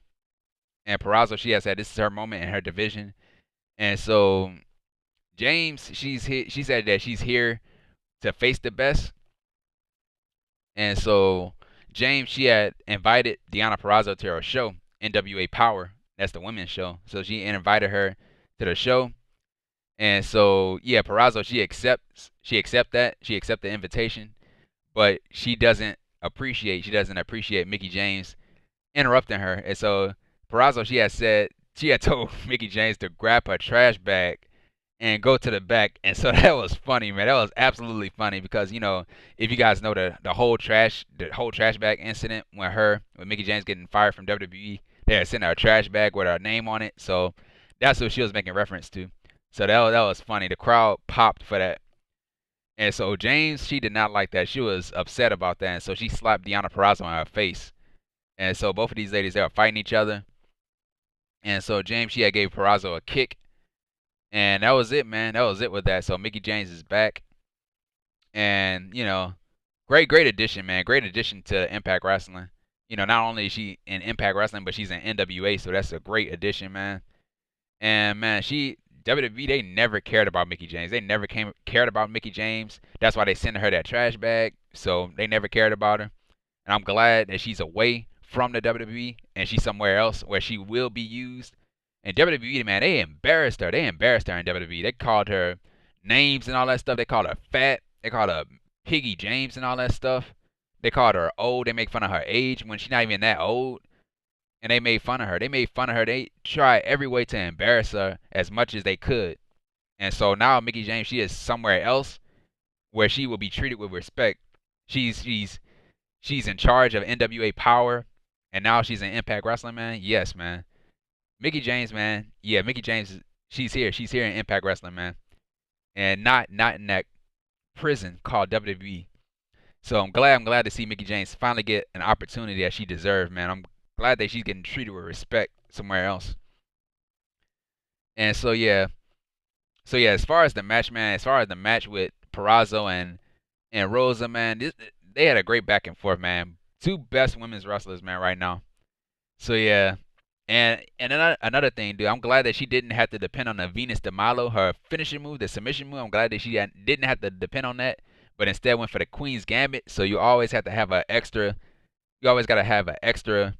And Purrazzo, she has said this is her moment in her division. And so James, she said that she's here to face the best. And so James, she had invited Deonna Purrazzo to her show, NWA Power. That's the women's show. So she invited her to the show. And so yeah, Purrazzo, she accepts the invitation, but she doesn't appreciate Mickie James interrupting her. And so Purrazzo, she had told Mickie James to grab her trash bag and go to the back. And so that was funny, man. That was absolutely funny because if you guys know the whole trash bag incident when Mickie James getting fired from WWE, they had sent her a trash bag with her name on it. So that's what she was making reference to. So that was funny. The crowd popped for that. And so James, she did not like that. She was upset about that. And so she slapped Deonna Purrazzo on her face. And so both of these ladies, they were fighting each other. And so James, she had gave Purrazzo a kick. And that was it, man. That was it with that. So Mickie James is back. And, great addition, man. Great addition to Impact Wrestling. Not only is she in Impact Wrestling, but she's in NWA. So that's a great addition, man. And, man, WWE, they never cared about Mickie James. They never cared about Mickie James. That's why they sent her that trash bag. So they never cared about her. And I'm glad that she's away from the WWE and she's somewhere else where she will be used. And WWE, man, they embarrassed her. They embarrassed her in WWE. They called her names and all that stuff. They called her fat. They called her Piggy James and all that stuff. They called her old. They make fun of her age when she's not even that old. And they made fun of her. They tried every way to embarrass her as much as they could. And so now Mickie James, she is somewhere else where she will be treated with respect. She's in charge of NWA Power, and now she's in Impact Wrestling, man. Yes, man. Mickie James, man. Yeah, Mickie James, she's here. She's here in Impact Wrestling, man. And not in that prison called WWE. So I'm glad to see Mickie James finally get an opportunity that she deserved, man. I'm glad that she's getting treated with respect somewhere else. And so yeah, as far as the match, man, with Purrazzo and Rosa, man, they had a great back and forth, man. Two best women's wrestlers, man, right now. So yeah, and another thing, dude, I'm glad that she didn't have to depend on the Venus de Milo, her finishing move, the submission move. I'm glad that she didn't have to depend on that, but instead went for the Queen's Gambit. So you always have to have you always gotta have an extra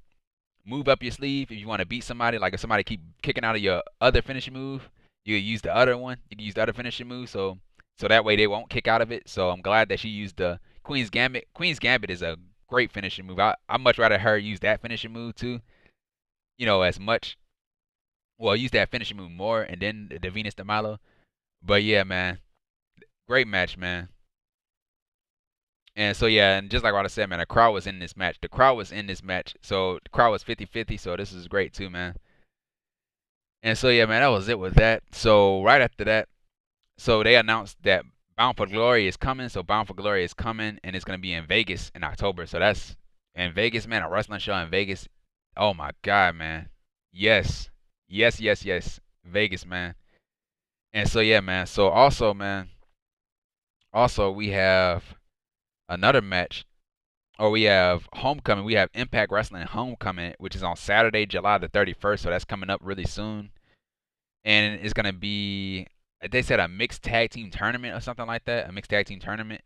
move up your sleeve if you want to beat somebody. Like if somebody keep kicking out of your other finishing move, you can use the other one. You can use the other finishing move, so that way they won't kick out of it. So I'm glad that she used the Queen's Gambit. Queen's Gambit is a great finishing move. I'd much rather her use that finishing move too. Use that finishing move more and then the Venus de Milo. But yeah, man, great match, man. And so yeah, and just like what I said, man, the crowd was in this match. So the crowd was 50-50, so this is great too, man. And so yeah, man, that was it with that. So right after that, so they announced that Bound for Glory is coming. So Bound for Glory is coming, and it's gonna be in Vegas in October. So that's in Vegas, man, a wrestling show in Vegas. Oh my God, man. Yes. Vegas, man. And so yeah, man. So also, man, we have another match or we have Homecoming. We have Impact Wrestling Homecoming, which is on Saturday, July the 31st. So that's coming up really soon. And it's gonna be, they said, a mixed tag team tournament or something like that. A mixed tag team tournament.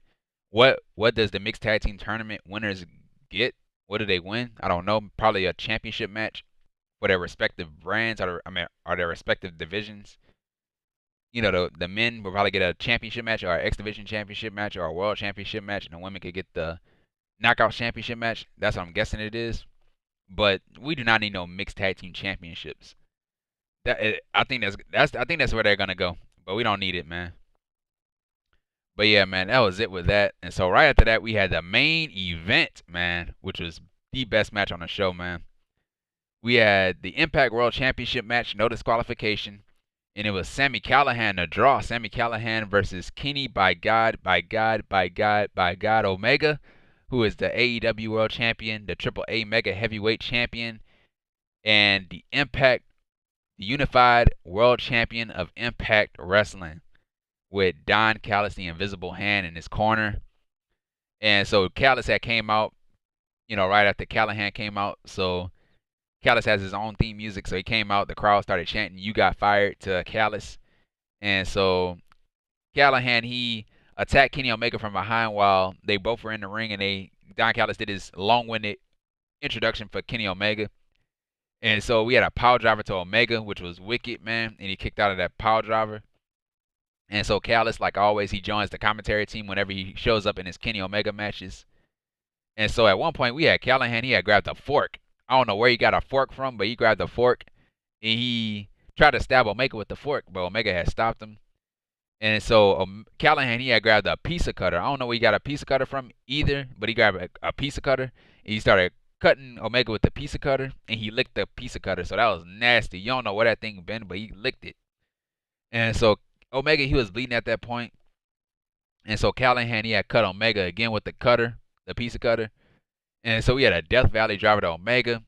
What does the mixed tag team tournament winners get? What do they win? I don't know. Probably a championship match for their respective brands, or their respective divisions. The men will probably get a championship match, or an X Division championship match, or a world championship match, and the women could get the knockout championship match. That's what I'm guessing it is. But we do not need no mixed tag team championships. I think that's where they're gonna go. But we don't need it, man. But yeah, man, that was it with that. And so right after that, we had the main event, man, which was the best match on the show, man. We had the Impact World Championship match, no disqualification, and it was Sami Callihan to draw. Sami Callihan versus Kenny by God Omega, who is the AEW World Champion, the AAA Mega Heavyweight Champion, and the Unified World Champion of Impact Wrestling, with Don Callis, the Invisible Hand, in his corner. And so Callis had came out, right after Callihan came out. So Callis has his own theme music, so he came out. The crowd started chanting, "You got fired," to Callis. And so Callihan, he attacked Kenny Omega from behind while they both were in the ring, and Don Callis did his long-winded introduction for Kenny Omega. And so we had a power driver to Omega, which was wicked, man, and he kicked out of that power driver. And so Callis, like always, he joins the commentary team whenever he shows up in his Kenny Omega matches. And so at one point, we had Callihan, he had grabbed a fork. I don't know where he got a fork from, but he grabbed a fork, and he tried to stab Omega with the fork, but Omega had stopped him. And so Callihan, he had grabbed a pizza cutter. I don't know where he got a pizza cutter from either, but he grabbed a pizza cutter, and he started cutting Omega with the pizza cutter, and he licked the pizza cutter. So that was nasty. You don't know where that thing been, but he licked it. And so Omega, he was bleeding at that point. And so Callihan, he had cut Omega again with the cutter, the pizza cutter. And so we had a Death Valley driver to Omega.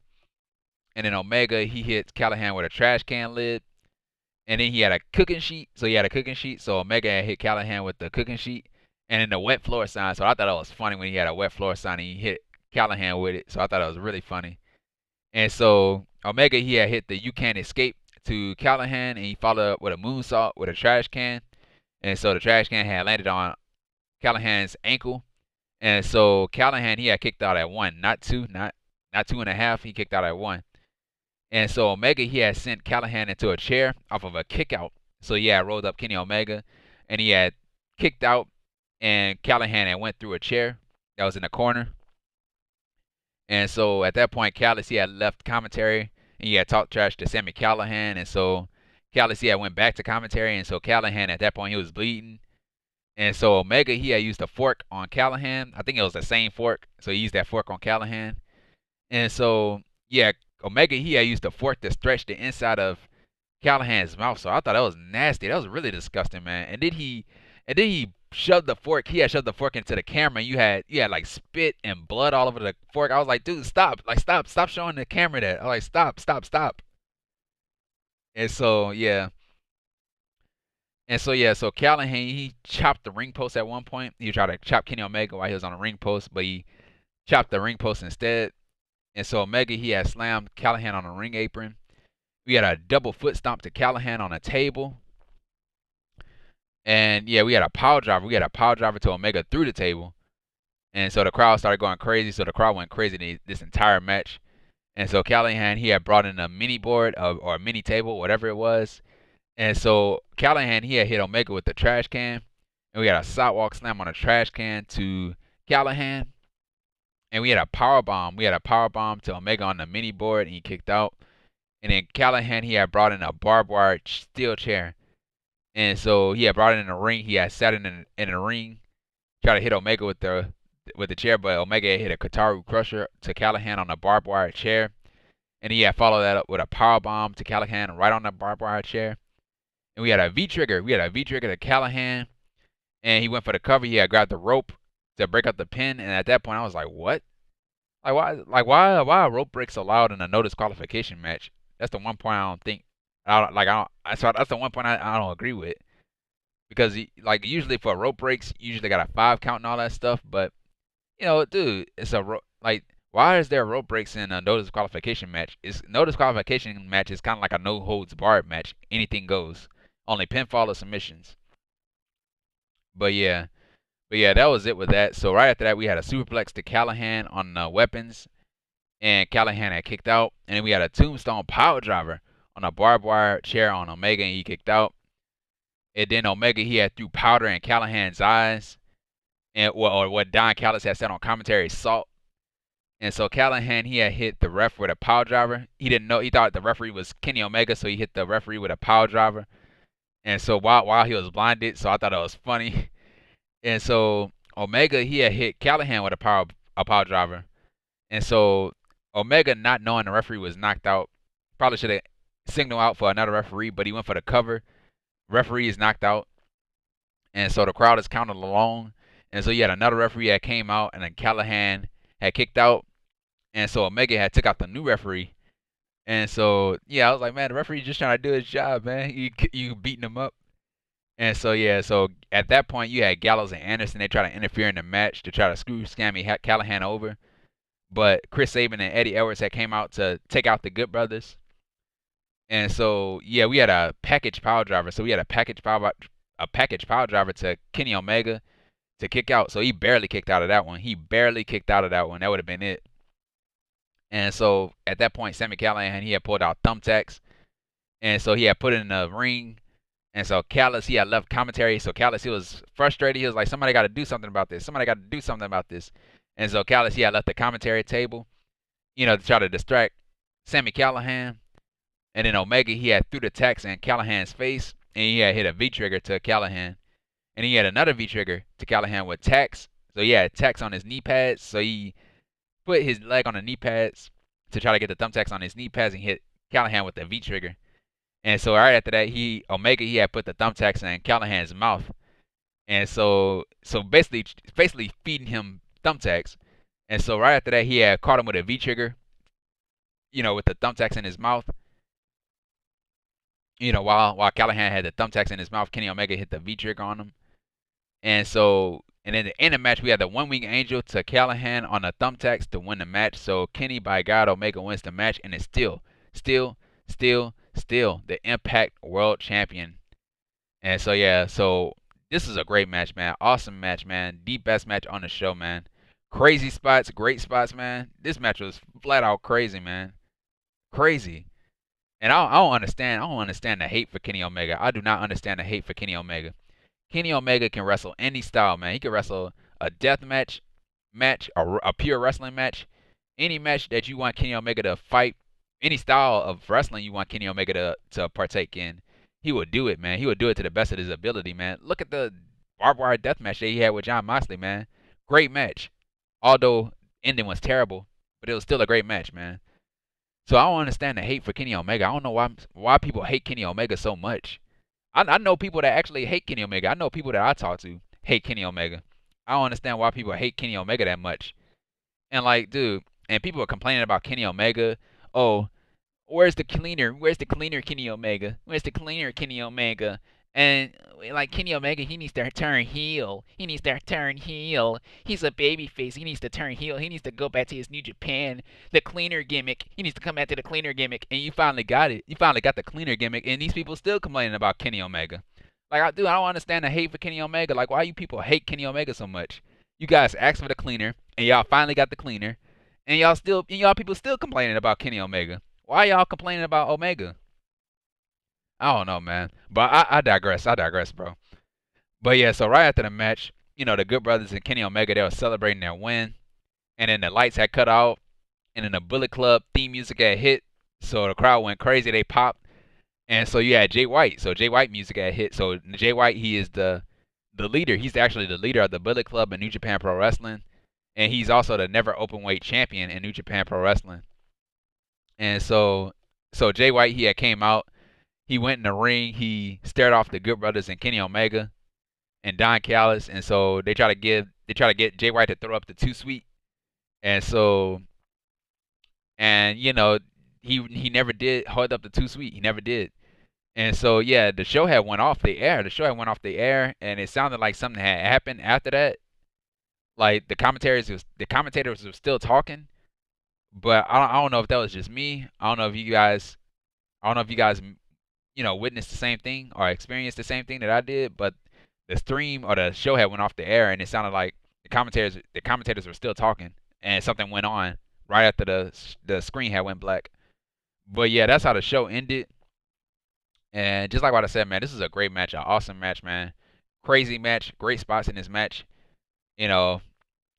And then Omega, he hit Callihan with a trash can lid. And then he had a cooking sheet. So Omega had hit Callihan with the cooking sheet. And then the wet floor sign. So I thought it was funny when he had a wet floor sign and he hit Callihan with it. So I thought it was really funny. And so Omega, he had hit the "You Can't Escape" to Callihan, and he followed up with a moonsault with a trash can. And so the trash can had landed on Callihan's ankle. And so Callihan, he had kicked out at 1, not 2, not 2.5. He kicked out at 1. And so Omega, he had sent Callihan into a chair off of a kick out. So he had rolled up Kenny Omega, and he had kicked out, and Callihan had went through a chair that was in the corner. And so at that point, Callis, he had left commentary, and he had talked trash to Sami Callihan. And so Callis, he had went back to commentary, and so Callihan, at that point, he was bleeding. And so Omega, he had used a fork on Callihan. I think it was the same fork. So he used that fork on Callihan. And so, yeah, Omega, he had used a fork to stretch the inside of Callihan's mouth. So I thought that was nasty. That was really disgusting, man. And then he shoved the fork. He had shoved the fork into the camera. And you had like spit and blood all over the fork. I was like, dude, stop. Like, stop showing the camera that. I was like, stop. And so, yeah. So Callihan, he chopped the ring post at one point. He tried to chop Kenny Omega while he was on the ring post, but he chopped the ring post instead. And so Omega, he had slammed Callihan on the ring apron. We had a double foot stomp to Callihan on a table. And yeah, we had a power driver. We had a power driver to Omega through the table. And so the crowd started going crazy. So the crowd went crazy this entire match. And so Callihan, he had brought in a mini board or a mini table, whatever it was. And so Callihan, he had hit Omega with the trash can. And we had a sidewalk slam on a trash can to Callihan. And we had a power bomb. We had a power bomb to Omega on the mini board, and he kicked out. And then Callihan, he had brought in a barbed wire steel chair. And so he had brought it in the ring. He had sat in the ring, tried to hit Omega with the chair, but Omega had hit a Kataru Crusher to Callihan on a barbed wire chair. And he had followed that up with a power bomb to Callihan right on the barbed wire chair. And we had a V-trigger. We had a V-trigger to Callihan. And he went for the cover. He had grabbed the rope to break up the pin. And at that point, I was like, what? Why are rope breaks allowed in a no disqualification match? That's the one point I don't think. That's the one point I don't agree with. Because like usually for rope breaks, you usually got a 5 count and all that stuff. But Dude, it's like, why is there rope breaks in a no disqualification match? It's no disqualification match is kind of like a no holds barred match. Anything goes. Only pinfall or submissions. But yeah, that was it with that. So right after that, we had a superplex to Callahan on weapons, and Callahan had kicked out. And then we had a tombstone power driver on a barbed wire chair on Omega, and he kicked out. And then Omega, he had threw powder in Callahan's eyes, and or what Don Callis had said on commentary, salt. And so Callahan, he had hit the ref with a power driver. He didn't know. He thought the referee was Kenny Omega, so he hit the referee with a power driver. And so while he was blinded, so I thought it was funny. And so Omega, he had hit Callahan with a power driver. And so Omega, not knowing the referee was knocked out, probably should have signaled out for another referee, but he went for the cover. Referee is knocked out. And so the crowd is counted along. And so you had another referee that came out, and then Callahan had kicked out. And so Omega had took out the new referee. And so, yeah, I was like, man, the referee just trying to do his job, man. You beating him up. And so, yeah, so at that point, you had Gallows and Anderson. They try to interfere in the match to try to screw Scammy Callahan over. But Chris Sabin and Eddie Edwards had came out to take out the Good Brothers. And so, yeah, we had a package power driver. So we had a package power driver to Kenny Omega to kick out. So he barely kicked out of that one. That would have been it. And so at that point, Sami Callahan, he had pulled out thumbtacks. And so he had put it in the ring. And so Callis, he had left commentary. So Callis, he was frustrated. He was like, somebody got to do something about this. And so Callis, he had left the commentary table, to try to distract Sami Callahan. And then Omega, he had threw the tacks in Callahan's face. And he had hit a V-trigger to Callahan. And he had another V-trigger to Callahan with tacks. So he had tacks on his knee pads. So he put his leg on the knee pads to try to get the thumbtacks on his knee pads and hit Callahan with the V-trigger. And so right after that, Omega, he had put the thumbtacks in Callahan's mouth. And so basically feeding him thumbtacks. And so right after that, he had caught him with a V-trigger, with the thumbtacks in his mouth. While Callahan had the thumbtacks in his mouth, Kenny Omega hit the V-trigger on him. And then in the match, we had the one-wing angel to Callahan on the thumbtacks to win the match. So Kenny, by God, Omega wins the match, and it's still the Impact World Champion. And so, yeah, so this is a great match, man. Awesome match, man. The best match on the show, man. Crazy spots, great spots, man. This match was flat out crazy, man. Crazy. And I don't understand the hate for Kenny Omega. I do not understand the hate for Kenny Omega. Kenny Omega can wrestle any style, man. He can wrestle a death match, a pure wrestling match, any match that you want Kenny Omega to fight, any style of wrestling you want Kenny Omega to partake in. He would do it, man. He would do it to the best of his ability, man. Look at the barbed wire death match that he had with Jon Moxley, man. Great match. Although ending was terrible, but it was still a great match, man. So I don't understand the hate for Kenny Omega. I don't know why people hate Kenny Omega so much. I know people that actually hate Kenny Omega. I know people that I talk to hate Kenny Omega. I don't understand why people hate Kenny Omega that much. And like, dude, and people are complaining about Kenny Omega. Oh, where's the cleaner? Where's the cleaner Kenny Omega? Where's the cleaner Kenny Omega? And like Kenny Omega, he needs to turn heel. He's a babyface. He needs to turn heel. He needs to go back to his New Japan, the cleaner gimmick. He needs to come back to the cleaner gimmick. And you finally got it. You finally got the cleaner gimmick. And these people still complaining about Kenny Omega. Like, I don't understand the hate for Kenny Omega. Like, why you people hate Kenny Omega so much? You guys asked for the cleaner, and y'all finally got the cleaner, and y'all people still complaining about Kenny Omega. Why y'all complaining about Omega? I don't know, man. But I digress, bro. But yeah, so right after the match, the Good Brothers and Kenny Omega, they were celebrating their win, and then the lights had cut out, and then the Bullet Club theme music had hit, so the crowd went crazy. They popped, and so you had Jay White. So Jay White music had hit. So Jay White, he is the leader. He's actually the leader of the Bullet Club in New Japan Pro Wrestling, and he's also the never openweight champion in New Japan Pro Wrestling. And so Jay White, he had came out. He went in the ring. He stared off the Good Brothers and Kenny Omega and Don Callis, and so they try to get Jay White to throw up the too sweet, and so he never did hold up the too sweet. He never did. And so yeah, the show had went off the air. And it sounded like something had happened after that. Like the commentators were still talking, but I don't know if that was just me. I don't know if you guys witnessed the same thing or experienced the same thing that I did, but the stream or the show had went off the air and it sounded like the commentators were still talking and something went on right after the screen had went black. But yeah, that's how the show ended. And just like what I said, man, this is a great match, an awesome match, man. Crazy match, great spots in this match. You know,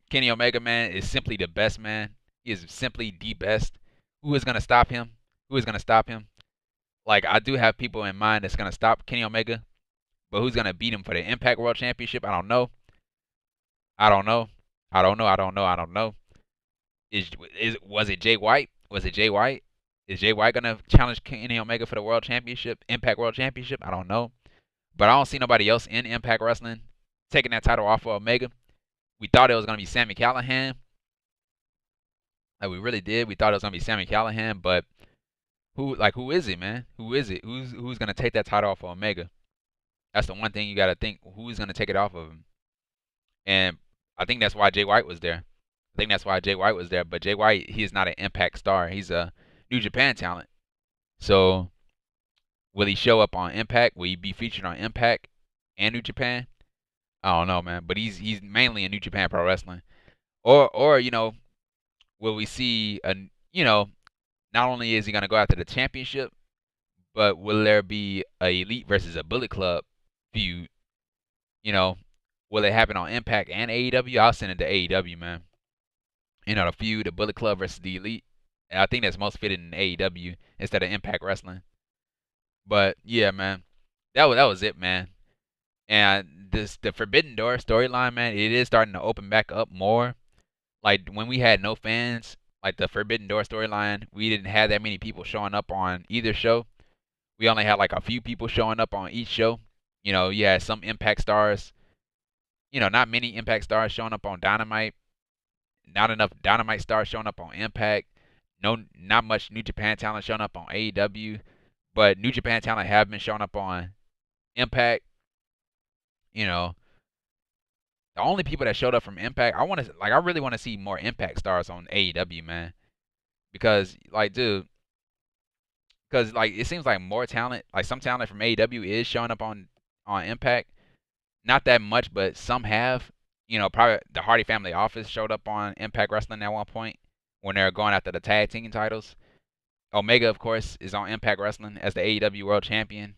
Kenny Omega, man, is simply the best, man. He is simply the best. Who is gonna stop him? Who is gonna stop him? Like I do have people in mind that's gonna stop Kenny Omega, but who's gonna beat him for the Impact World Championship? I don't know. I don't know. I don't know. I don't know. I don't know. Was it Jay White? Was it Jay White? Is Jay White gonna challenge Kenny Omega for the World Championship, Impact World Championship? I don't know. But I don't see nobody else in Impact Wrestling taking that title off of Omega. We thought it was gonna be Sami Callihan. Like we really did. We thought it was gonna be Sami Callihan, but who is it, man? Who is it? Who's gonna take that title off of Omega? That's the one thing you gotta think. Who's gonna take it off of him? And I think that's why Jay White was there. I think that's why Jay White was there. But Jay White, he is not an Impact star. He's a New Japan talent. So will he show up on Impact? Will he be featured on Impact and New Japan? I don't know, man. But he's mainly in New Japan Pro Wrestling. Or will we see not only is he gonna go after the championship, but will there be a Elite versus a Bullet Club feud? You know, will it happen on Impact and AEW? I'll send it to AEW, man. The feud, the Bullet Club versus the Elite. And I think that's most fitted in AEW instead of Impact Wrestling. But yeah, man, that was it, man. And the Forbidden Door storyline, man, it is starting to open back up more. Like when we had no fans, like the Forbidden Door storyline, we didn't have that many people showing up on either show. We only had like a few people showing up on each show. You had some Impact stars. Not many Impact stars showing up on Dynamite. Not enough Dynamite stars showing up on Impact. No, not much New Japan talent showing up on AEW. But New Japan talent have been showing up on Impact. The only people that showed up from Impact, I really want to see more Impact stars on AEW, man. Because dude, because it seems like more talent, like some talent from AEW is showing up on Impact. Not that much, but some have. Probably the Hardy Family Office showed up on Impact Wrestling at one point when they were going after the tag team titles. Omega, of course, is on Impact Wrestling as the AEW World Champion.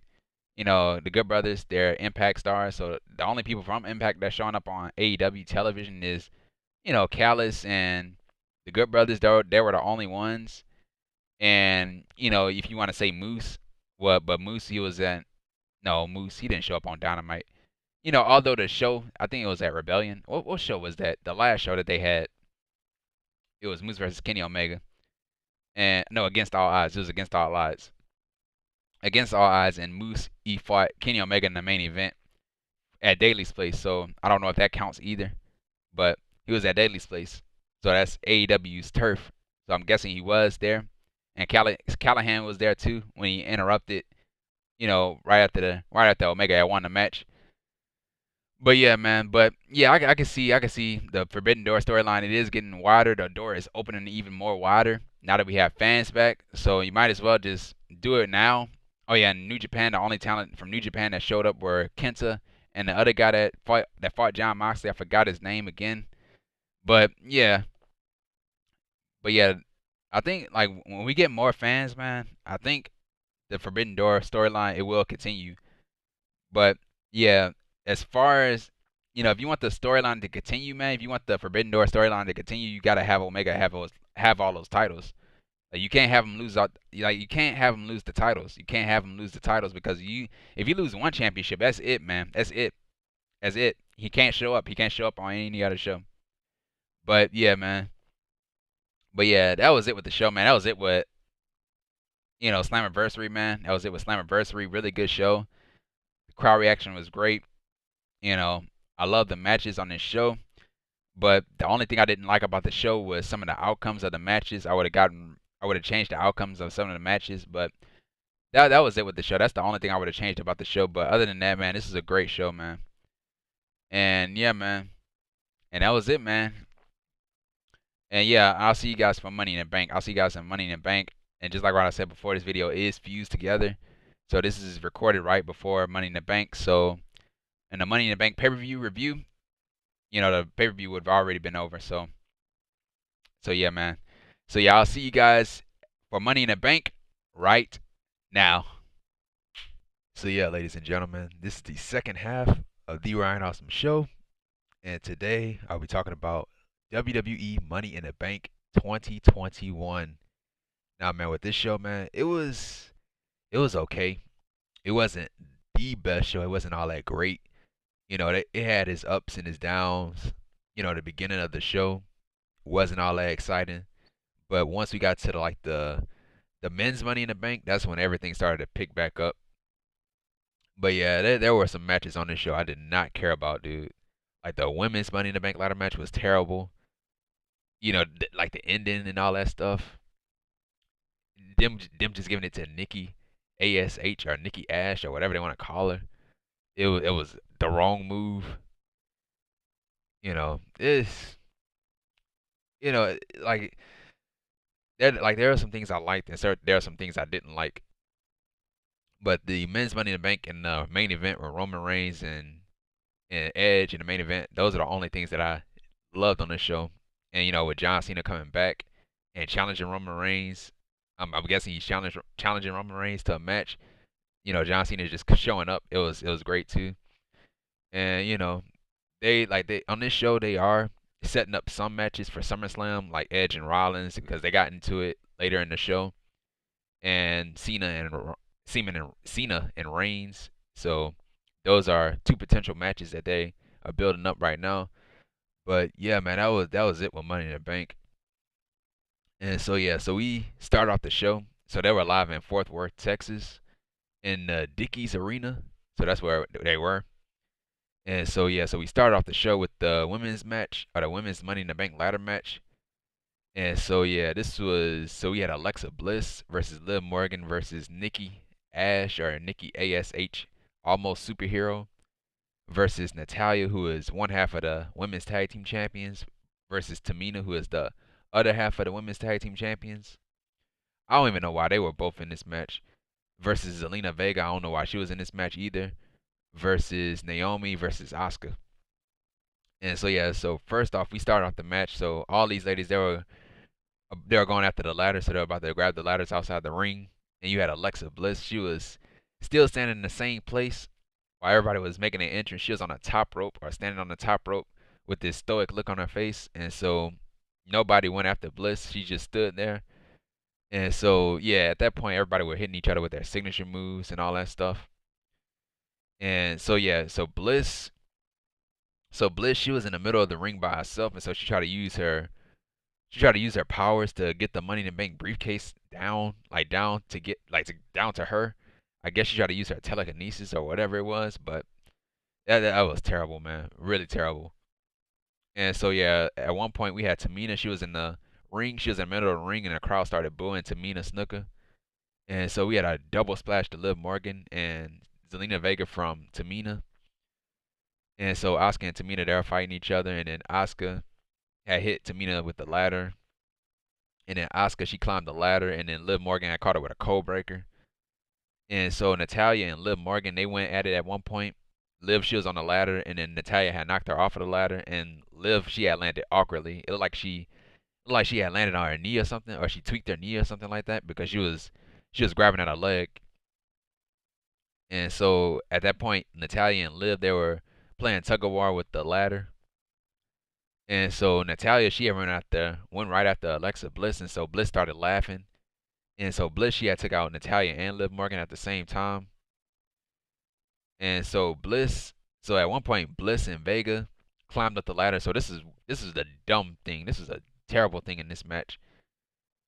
The Good Brothers, they're Impact stars. So the only people from Impact that's showing up on AEW television is, Callis and the Good Brothers. They were the only ones. And, if you want to say Moose, but Moose, Moose, he didn't show up on Dynamite. Although the show, I think it was at Rebellion. What show was that? The last show that they had, it was Moose versus Kenny Omega. And, no, Against All Odds. It was Against All Odds. Against All Odds, and Moose, he fought Kenny Omega in the main event at Daly's place. So I don't know if that counts either. But he was at Daly's place. So that's AEW's turf. So I'm guessing he was there. And Callahan was there too when he interrupted, right after Omega had won the match. But yeah, man. But yeah, I can see the Forbidden Door storyline. It is getting wider. The door is opening even more wider now that we have fans back. So you might as well just do it now. Oh yeah, and New Japan, the only talent from New Japan that showed up were Kenta and the other guy that fought Jon Moxley. I forgot his name again. But yeah, I think like when we get more fans, man, I think the Forbidden Door storyline it will continue. But yeah, as far as if you want the storyline to continue, man, if you want the Forbidden Door storyline to continue, you gotta have Omega have all those titles. Like you can't have him lose out. Like you can't have him lose the titles. You can't have him lose the titles because if you lose one championship, that's it, man. That's it. That's it. He can't show up. He can't show up on any other show. But yeah, man. But yeah, that was it with the show, man. That was it with Slammiversary, man. That was it with Slammiversary. Really good show. The crowd reaction was great. I love the matches on this show. But the only thing I didn't like about the show was some of the outcomes of the matches. I would have changed the outcomes of some of the matches, but that was it with the show. That's the only thing I would have changed about the show. But other than that, man, this is a great show, man. And yeah, man. And that was it, man. And yeah, I'll see you guys for Money in the Bank. I'll see you guys in Money in the Bank. And just like what I said before, this video is fused together. So this is recorded right before Money in the Bank. So in the Money in the Bank pay-per-view review, you know, the pay-per-view would have already been over. So yeah, man. So yeah, I'll see you guys for Money in the Bank right now. So yeah, ladies and gentlemen, this is the second half of the Ryan Awesome Show, and today I'll be talking about WWE Money in the Bank 2021. Now, man, with this show, man, it was okay. It wasn't the best show. It wasn't all that great. You know, it had its ups and its downs. You know, the beginning of the show wasn't all that exciting, but once we got to the men's Money in the Bank, that's when everything started to pick back up. But yeah, there were some matches on this show I did not care about, dude. Like the women's Money in the Bank ladder match was terrible. You know, like the ending and all that stuff. Them just giving it to Nikki ASH or Nikki Ash or whatever they want to call her. It was the wrong move. You know, it's like there are some things I liked and there are some things I didn't like. But the men's Money in the Bank and the main event were Roman Reigns and Edge in the main event. Those are the only things that I loved on this show. And you know, with John Cena coming back and challenging Roman Reigns, I'm guessing he's challenging Roman Reigns to a match. You know, John Cena just showing up. It was great too. And you know, they on this show they are setting up some matches for SummerSlam, like Edge and Rollins, because they got into it later in the show, and Cena and Reigns. So those are two potential matches that they are building up right now. But yeah, man, that was it with Money in the Bank. And so yeah, so we start off the show. So they were live in Fort Worth, Texas, in the Dickies Arena. So that's where they were. And so yeah, so we started off the show with the women's match, or the women's Money in the Bank ladder match. And so yeah, we had Alexa Bliss versus Liv Morgan versus Nikki Ash or Nikki ASH, almost superhero, versus Natalya, who is one half of the women's tag team champions, versus Tamina, who is the other half of the women's tag team champions. I don't even know why they were both in this match. Versus Zelina Vega, I don't know why she was in this match either. Versus Naomi versus Asuka. And so yeah, so first off, we start off the match. So all these ladies, they were going after the ladder, so they were about to grab the ladders outside the ring. And you had Alexa Bliss. She was still standing in the same place while everybody was making an entrance. She was on the top rope or standing on the top rope with this stoic look on her face. And so nobody went after Bliss. She just stood there. And so yeah, at that point everybody were hitting each other with their signature moves and all that stuff. And so yeah, so Bliss she was in the middle of the ring by herself, and so she tried to use her powers to get the Money in the Bank briefcase down, like down to her. I guess she tried to use her telekinesis or whatever it was, but that was terrible, man, really terrible. And so yeah, at one point we had Tamina. She was in the ring. She was in the middle of the ring, and the crowd started booing Tamina Snuka. And so we had a double splash to Liv Morgan and Zelina Vega from Tamina. And so Asuka and Tamina they were fighting each other, and then Asuka had hit Tamina with the ladder. And then Asuka, she climbed the ladder, and then Liv Morgan had caught her with a code breaker. And so Natalya and Liv Morgan, they went at it at one point. Liv, she was on the ladder, and then Natalya had knocked her off of the ladder, and Liv, she had landed awkwardly. It looked like she had landed on her knee or something, or she tweaked her knee or something like that, because she was grabbing at her leg. And so at that point, Natalya and Liv, they were playing tug of war with the ladder. And so Natalya, she had went right after Alexa Bliss, and so Bliss started laughing. And so Bliss, she had took out Natalya and Liv Morgan at the same time. And so at one point, Bliss and Vega climbed up the ladder. So this is the dumb thing. This is a terrible thing in this match.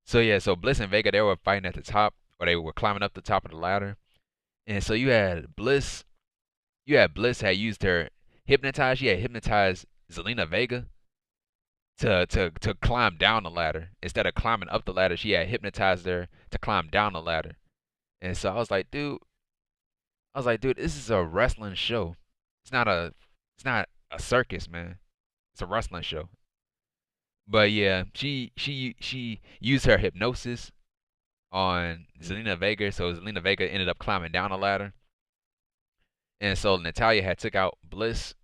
So yeah, so Bliss and Vega, they were fighting at the top, or they were climbing up the top of the ladder. And so you had Bliss had used her hypnotize. She had hypnotized Zelina Vega to climb down the ladder. Instead of climbing up the ladder, she had hypnotized her to climb down the ladder. And so I was like, dude, this is a wrestling show. It's not a circus, man. It's a wrestling show. But yeah, she used her hypnosis on Zelina Vega, so Zelina Vega ended up climbing down a ladder, and so Natalya had took out Bliss.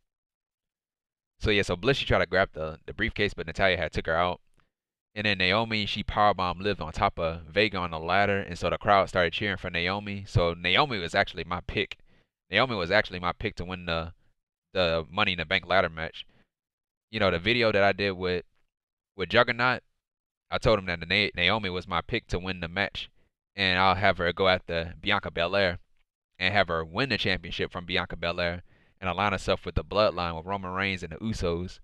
So yeah, so Bliss she tried to grab the briefcase, but Natalya had took her out. And then Naomi, she powerbombed Liv on top of Vega on the ladder, and so the crowd started cheering for Naomi. So Naomi was actually my pick. Naomi was actually my pick to win the Money in the Bank ladder match. You know, the video that I did with Juggernaut, I told him that Naomi was my pick to win the match, and I'll have her go after Bianca Belair and have her win the championship from Bianca Belair and align herself with the Bloodline with Roman Reigns and the Usos.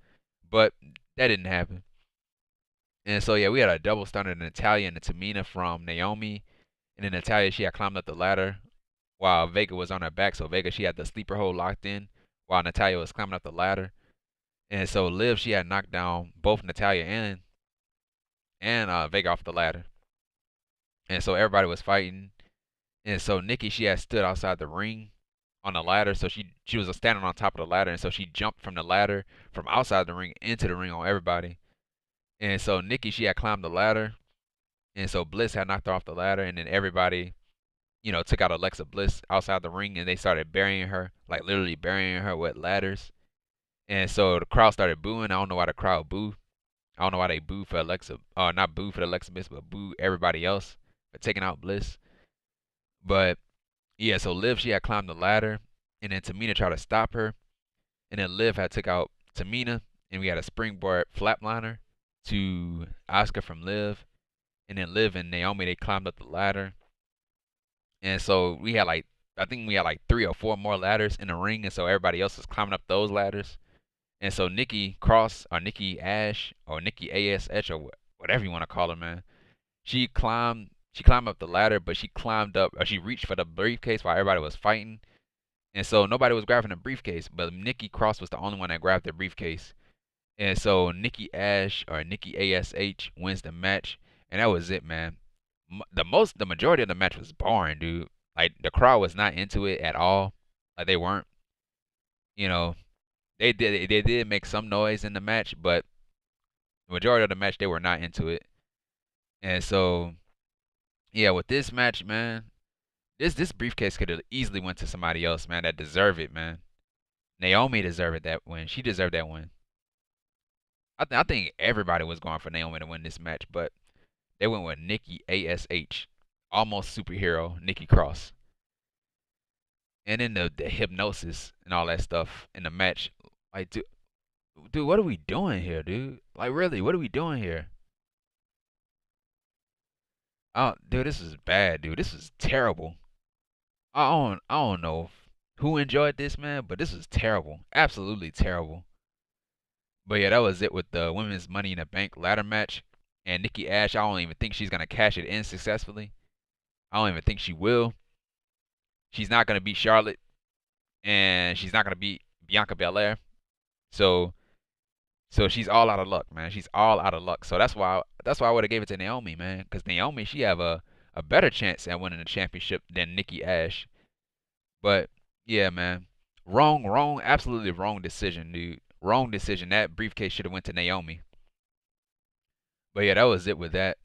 But that didn't happen. And so yeah, we had a double stunner, Natalya and Tamina from Naomi, and then Natalya she had climbed up the ladder while Vega was on her back. So Vega she had the sleeper hold locked in while Natalya was climbing up the ladder. And so Liv she had knocked down both Natalya and Vega off the ladder. And so everybody was fighting. And so Nikki she had stood outside the ring on the ladder. So she was standing on top of the ladder, and so she jumped from the ladder from outside the ring into the ring on everybody. And so Nikki, she had climbed the ladder. And so Bliss had knocked her off the ladder. And then everybody, you know, took out Alexa Bliss outside the ring and they started burying her, like literally burying her with ladders. And so the crowd started booing. I don't know why the crowd booed. I don't know why they booed for Alexa, not booed for Alexa Bliss, but booed everybody else for taking out Bliss. But yeah, so Liv, she had climbed the ladder. And then Tamina tried to stop her. And then Liv had took out Tamina. And we had a springboard flatliner to Asuka from Liv, and then Liv and Naomi they climbed up the ladder, and so we had like I think we had like 3 or 4 more ladders in the ring, and so everybody else was climbing up those ladders, and so Nikki Cross or Nikki Ash or Nikki ASH or whatever you want to call her, man, she climbed up the ladder, but she climbed up or she reached for the briefcase while everybody was fighting, and so nobody was grabbing the briefcase, but Nikki Cross was the only one that grabbed the briefcase. And so Nikki Ash or Nikki ASH wins the match, and that was it, man. The majority of the match was boring, dude. Like the crowd was not into it at all. Like they weren't. You know, they did make some noise in the match, but the majority of the match they were not into it. And so yeah, with this match, man, this briefcase could have easily went to somebody else, man, that deserved it, man. Naomi deserved that win. She deserved that win. I think everybody was going for Naomi to win this match, but they went with Nikki ASH, almost superhero Nikki Cross, and then the hypnosis and all that stuff in the match. Like, dude, what are we doing here, dude? Like, really, what are we doing here? Oh, dude, this is bad, dude. This is terrible. I don't know who enjoyed this, man, but this is terrible. Absolutely terrible. But yeah, that was it with the women's Money in the Bank ladder match. And Nikki Ash, I don't even think she's gonna cash it in successfully. I don't even think she will. She's not gonna beat Charlotte, and she's not gonna beat Bianca Belair. So, so she's all out of luck, man. She's all out of luck. So that's why I would have gave it to Naomi, man, because Naomi she have a better chance at winning the championship than Nikki Ash. But yeah, man, wrong, absolutely wrong decision, dude. Wrong decision. That briefcase should have went to Naomi. But yeah, that was it with that.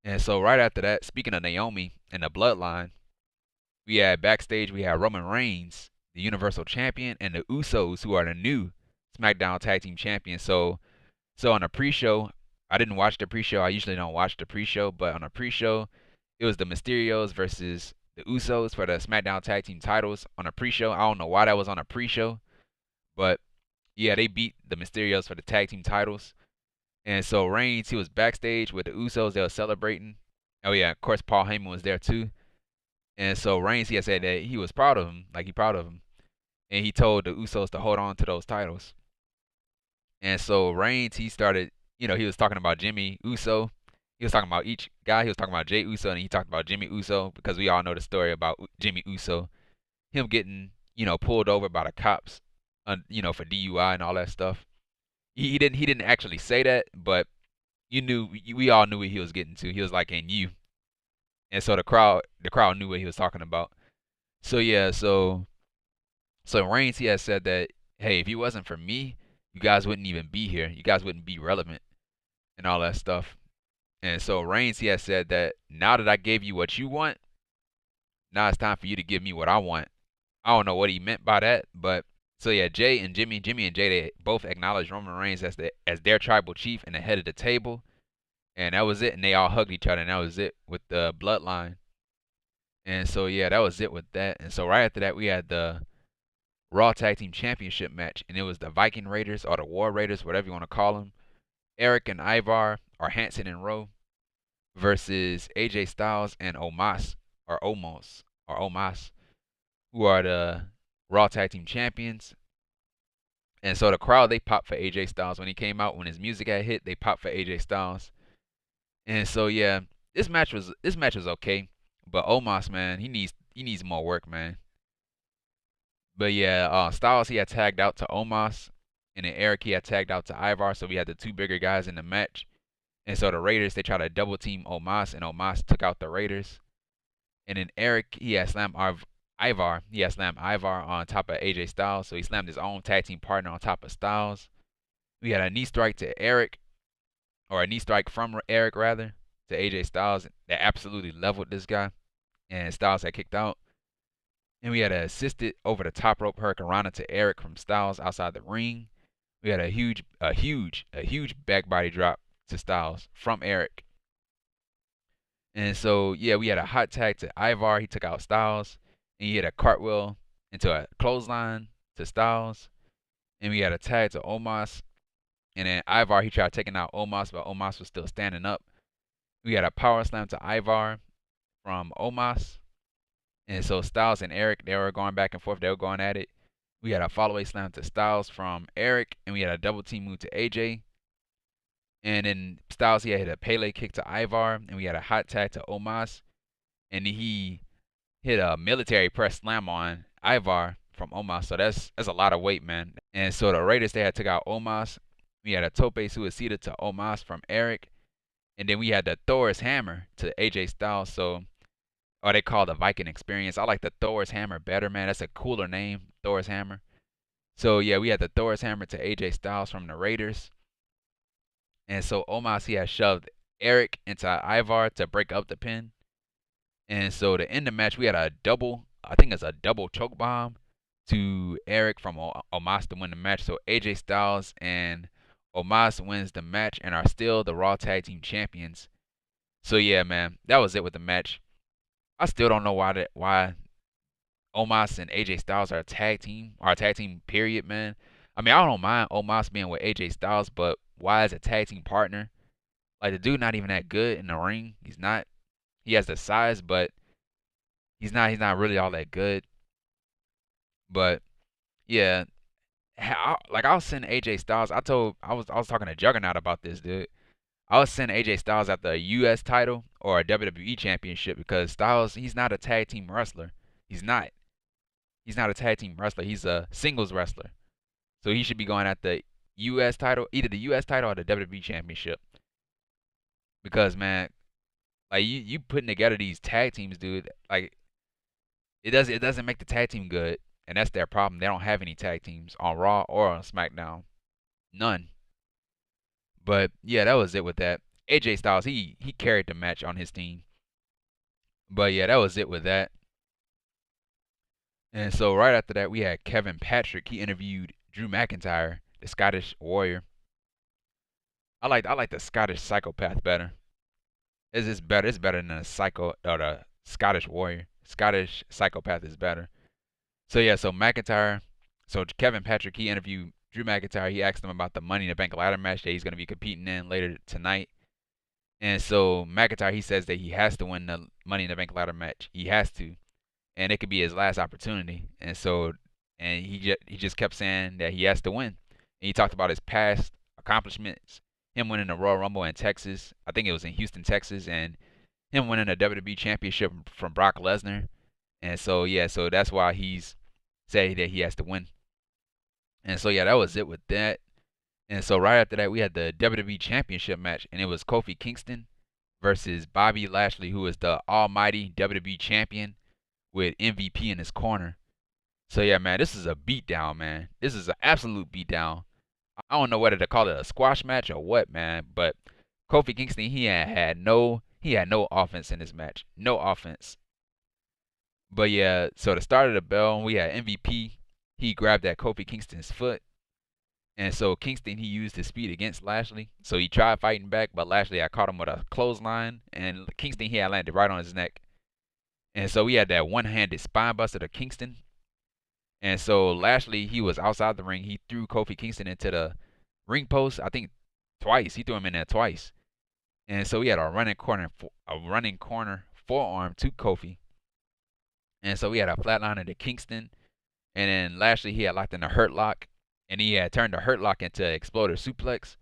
And so right after that, speaking of Naomi and the bloodline, we had backstage, we had Roman Reigns, the Universal Champion, and the Usos, who are the new SmackDown Tag Team Champions. So on the pre-show, I didn't watch the pre-show. I usually don't watch the pre-show, but on the pre-show, it was the Mysterios versus the Usos for the SmackDown Tag Team titles on a pre-show. I don't know why that was on a pre-show, but yeah, they beat the Mysterios for the tag team titles. And so Reigns, he was backstage with the Usos. They were celebrating. Oh yeah, of course Paul Heyman was there too. And so Reigns, he had said that he was proud of him, like he proud of him, and he told the Usos to hold on to those titles. And so Reigns, he started, he was talking about Jimmy Uso. He was talking about each guy. He was talking about Jey Uso, and he talked about Jimmy Uso because we all know the story about Jimmy Uso, him getting, pulled over by the cops, for DUI and all that stuff. He didn't actually say that, but we all knew what he was getting to. He was like, "And you," and so the crowd knew what he was talking about. So yeah, so Reigns he had said that, hey, if he wasn't for me, you guys wouldn't even be here. You guys wouldn't be relevant and all that stuff. And so Reigns, he has said that now that I gave you what you want, now it's time for you to give me what I want. I don't know what he meant by that, but so yeah, Jay and Jimmy and Jay, they both acknowledged Roman Reigns as their tribal chief and the head of the table, and that was it. And they all hugged each other, and that was it with the bloodline. And so yeah, that was it with that. And so right after that, we had the Raw Tag Team Championship match, and it was the Viking Raiders or the War Raiders, whatever you want to call them, Eric and Ivar, or Hanson and Rowe, versus AJ Styles and Omos, who are the Raw Tag Team Champions. And so the crowd, they popped for AJ Styles when he came out. When his music had hit, they popped for AJ Styles. And so yeah, this match was okay, but Omos, man, he needs more work, man. But yeah, Styles, he had tagged out to Omos, and then Eric, he had tagged out to Ivar. So we had the two bigger guys in the match. And so the Raiders, they tried to double team Omos, and Omos took out the Raiders. And then Eric, he had slammed Ivar. He had slammed Ivar on top of AJ Styles. So he slammed his own tag team partner on top of Styles. We had a knee strike to Eric, or a knee strike from Eric rather, to AJ Styles that absolutely leveled this guy. And Styles had kicked out. And we had an assisted over the top rope hurricanrana to Eric from Styles outside the ring. We had a huge back body drop to Styles from Eric. And so yeah, we had a hot tag to Ivar. He took out Styles, and he had a cartwheel into a clothesline to Styles. And we had a tag to Omos. And then Ivar, he tried taking out Omos, but Omos was still standing up. We had a power slam to Ivar from Omos. And so Styles and Eric, they were going back and forth. They were going at it. We had a follow-away slam to Styles from Eric, and we had a double team move to AJ. And then Styles, he had hit a Pele kick to Ivar, and we had a hot tag to Omos. And he hit a military press slam on Ivar from Omos. So that's a lot of weight, man. And so the Raiders, they had took out Omos. We had a tope suicida to Omos from Eric. And then we had the Thor's hammer to AJ Styles. So, or they call it the Viking Experience. I like the Thor's hammer better, man. That's a cooler name, Thor's hammer. So yeah, we had the Thor's hammer to AJ Styles from the Raiders. And so Omos, he had shoved Eric into Ivar to break up the pin. And so to end the match, we had a double choke bomb to Eric from Omos to win the match. So AJ Styles and Omos wins the match and are still the Raw Tag Team Champions. So yeah, man, that was it with the match. I still don't know why Omos and AJ Styles are a tag team, period, man. I mean, I don't mind Omos being with AJ Styles, but why as a tag team partner? Like, the dude not even that good in the ring. He's not. He has the size, but he's not really all that good. But yeah, I'll send AJ Styles. I was talking to Juggernaut about this, dude. I would send AJ Styles after a US title or a WWE championship, because Styles, he's not a tag team wrestler. He's not. He's not a tag team wrestler. He's a singles wrestler. So he should be going at the US title, either the US title or the WWE championship. Because, man, like, you putting together these tag teams, dude, like, it doesn't make the tag team good, and that's their problem. They don't have any tag teams on Raw or on SmackDown. None. But yeah, that was it with that. AJ Styles, he carried the match on his team. But yeah, that was it with that. And so right after that, we had Kevin Patrick. He interviewed Drew McIntyre, the Scottish Warrior. I like the Scottish Psychopath better. It's better. It's better than the Scottish Warrior. Scottish Psychopath is better. So yeah, so Kevin Patrick, he interviewed Drew McIntyre. He asked him about the Money in the Bank ladder match that he's going to be competing in later tonight. And so McIntyre, he says that he has to win the Money in the Bank ladder match. He has to, and it could be his last opportunity. And he just kept saying that he has to win. And he talked about his past accomplishments, him winning the Royal Rumble in Texas. I think it was in Houston, Texas, and him winning a WWE championship from Brock Lesnar. And so yeah, so that's why he's saying that he has to win. And so yeah, that was it with that. And so right after that, we had the WWE Championship match, and it was Kofi Kingston versus Bobby Lashley, who is the almighty WWE Champion with MVP in his corner. So yeah, man, this is a beatdown, man. This is an absolute beatdown. I don't know whether to call it a squash match or what, man. But Kofi Kingston, he had no offense in this match, no offense. But yeah, so the start of the bell, we had MVP. He grabbed at Kofi Kingston's foot. And so Kingston, he used his speed against Lashley. So he tried fighting back, but Lashley had caught him with a clothesline. And Kingston, he had landed right on his neck. And so we had that one-handed spine buster to Kingston. And so Lashley, he was outside the ring. He threw Kofi Kingston into the ring post, I think twice. He threw him in there twice. And so he had a running corner forearm to Kofi. And so we had a flatliner to Kingston. And then Lashley, he had locked in a hurt lock. And he had turned the hurt lock into an exploder suplex.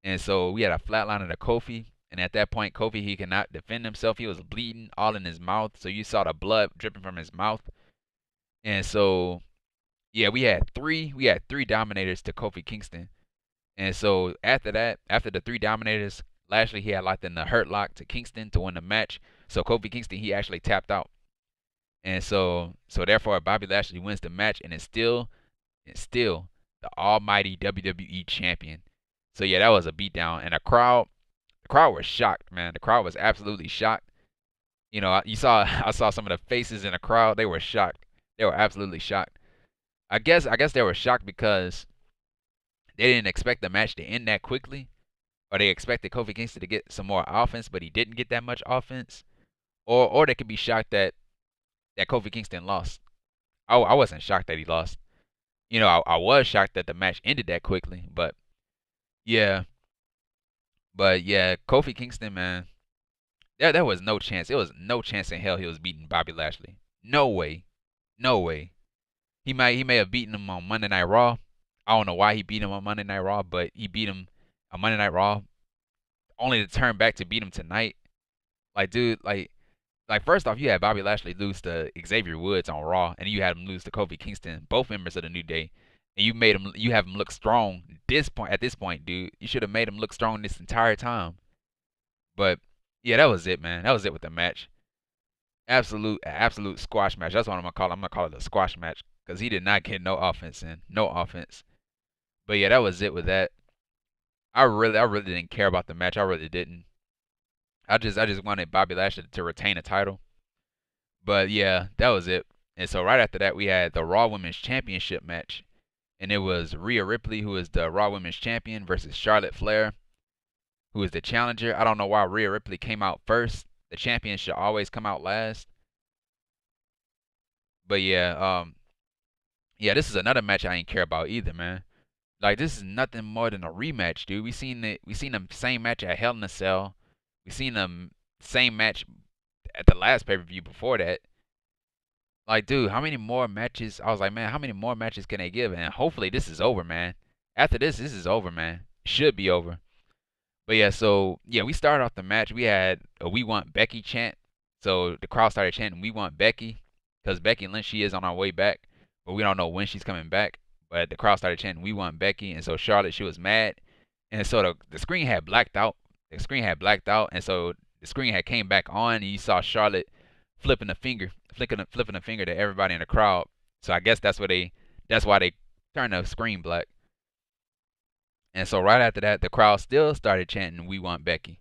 And so we had a flatliner to Kofi. And at that point, Kofi, he could not defend himself. He was bleeding all in his mouth. So you saw the blood dripping from his mouth. And so, yeah, we had three dominators to Kofi Kingston. And so after that, after the 3 dominators, Lashley, he had locked in the hurt lock to Kingston to win the match. So Kofi Kingston, he actually tapped out. And so therefore Bobby Lashley wins the match and is still the almighty WWE champion. So yeah, that was a beatdown. And the crowd was shocked, man. The crowd was absolutely shocked. You know, I saw some of the faces in the crowd. They were shocked. They were absolutely shocked. I guess they were shocked because they didn't expect the match to end that quickly, or they expected Kofi Kingston to get some more offense, but he didn't get that much offense, or they could be shocked that Kofi Kingston lost. I wasn't shocked that he lost. You know, I was shocked that the match ended that quickly, but yeah, Kofi Kingston, man, there was no chance. It was no chance in hell he was beating Bobby Lashley. No way, no way. He may have beaten him on Monday Night Raw. I don't know why he beat him on Monday Night Raw, but he beat him on Monday Night Raw only to turn back to beat him tonight. Like, dude, like first off, you had Bobby Lashley lose to Xavier Woods on Raw, and you had him lose to Kofi Kingston, both members of the New Day, and you have him look strong. At this point, dude, you should have made him look strong this entire time. But yeah, that was it, man. That was it with the match. Absolute squash match. That's what I'm gonna call it. I'm gonna call it a squash match because he did not get no offense in, no offense. But yeah, that was it with that. I really didn't care about the match. I really didn't. I just wanted Bobby Lashley to retain a title. But yeah, that was it. And so right after that, we had the Raw Women's Championship match, and it was Rhea Ripley, who is the Raw Women's Champion, versus Charlotte Flair, who is the challenger. I don't know why Rhea Ripley came out first. The champion should always come out last. But yeah, this is another match I ain't care about either, man. Like, this is nothing more than a rematch, dude. We seen the same match at Hell in a Cell. We seen the same match at the last pay-per-view before that. Like, dude, how many more matches? I was like, man, how many more matches can they give? And hopefully this is over, man. After this is over, man. Should be over. But yeah, so yeah, we started off the match. We had a "We Want Becky" chant. So the crowd started chanting "We Want Becky" because Becky Lynch, she is on her way back, but we don't know when she's coming back. But the crowd started chanting "We Want Becky," and so Charlotte, she was mad, and so the screen had blacked out. The screen had blacked out, and so the screen had came back on, and you saw Charlotte flipping a finger, flipping a finger to everybody in the crowd. So I guess that's why they turned the screen black. And so right after that, the crowd still started chanting "We Want Becky."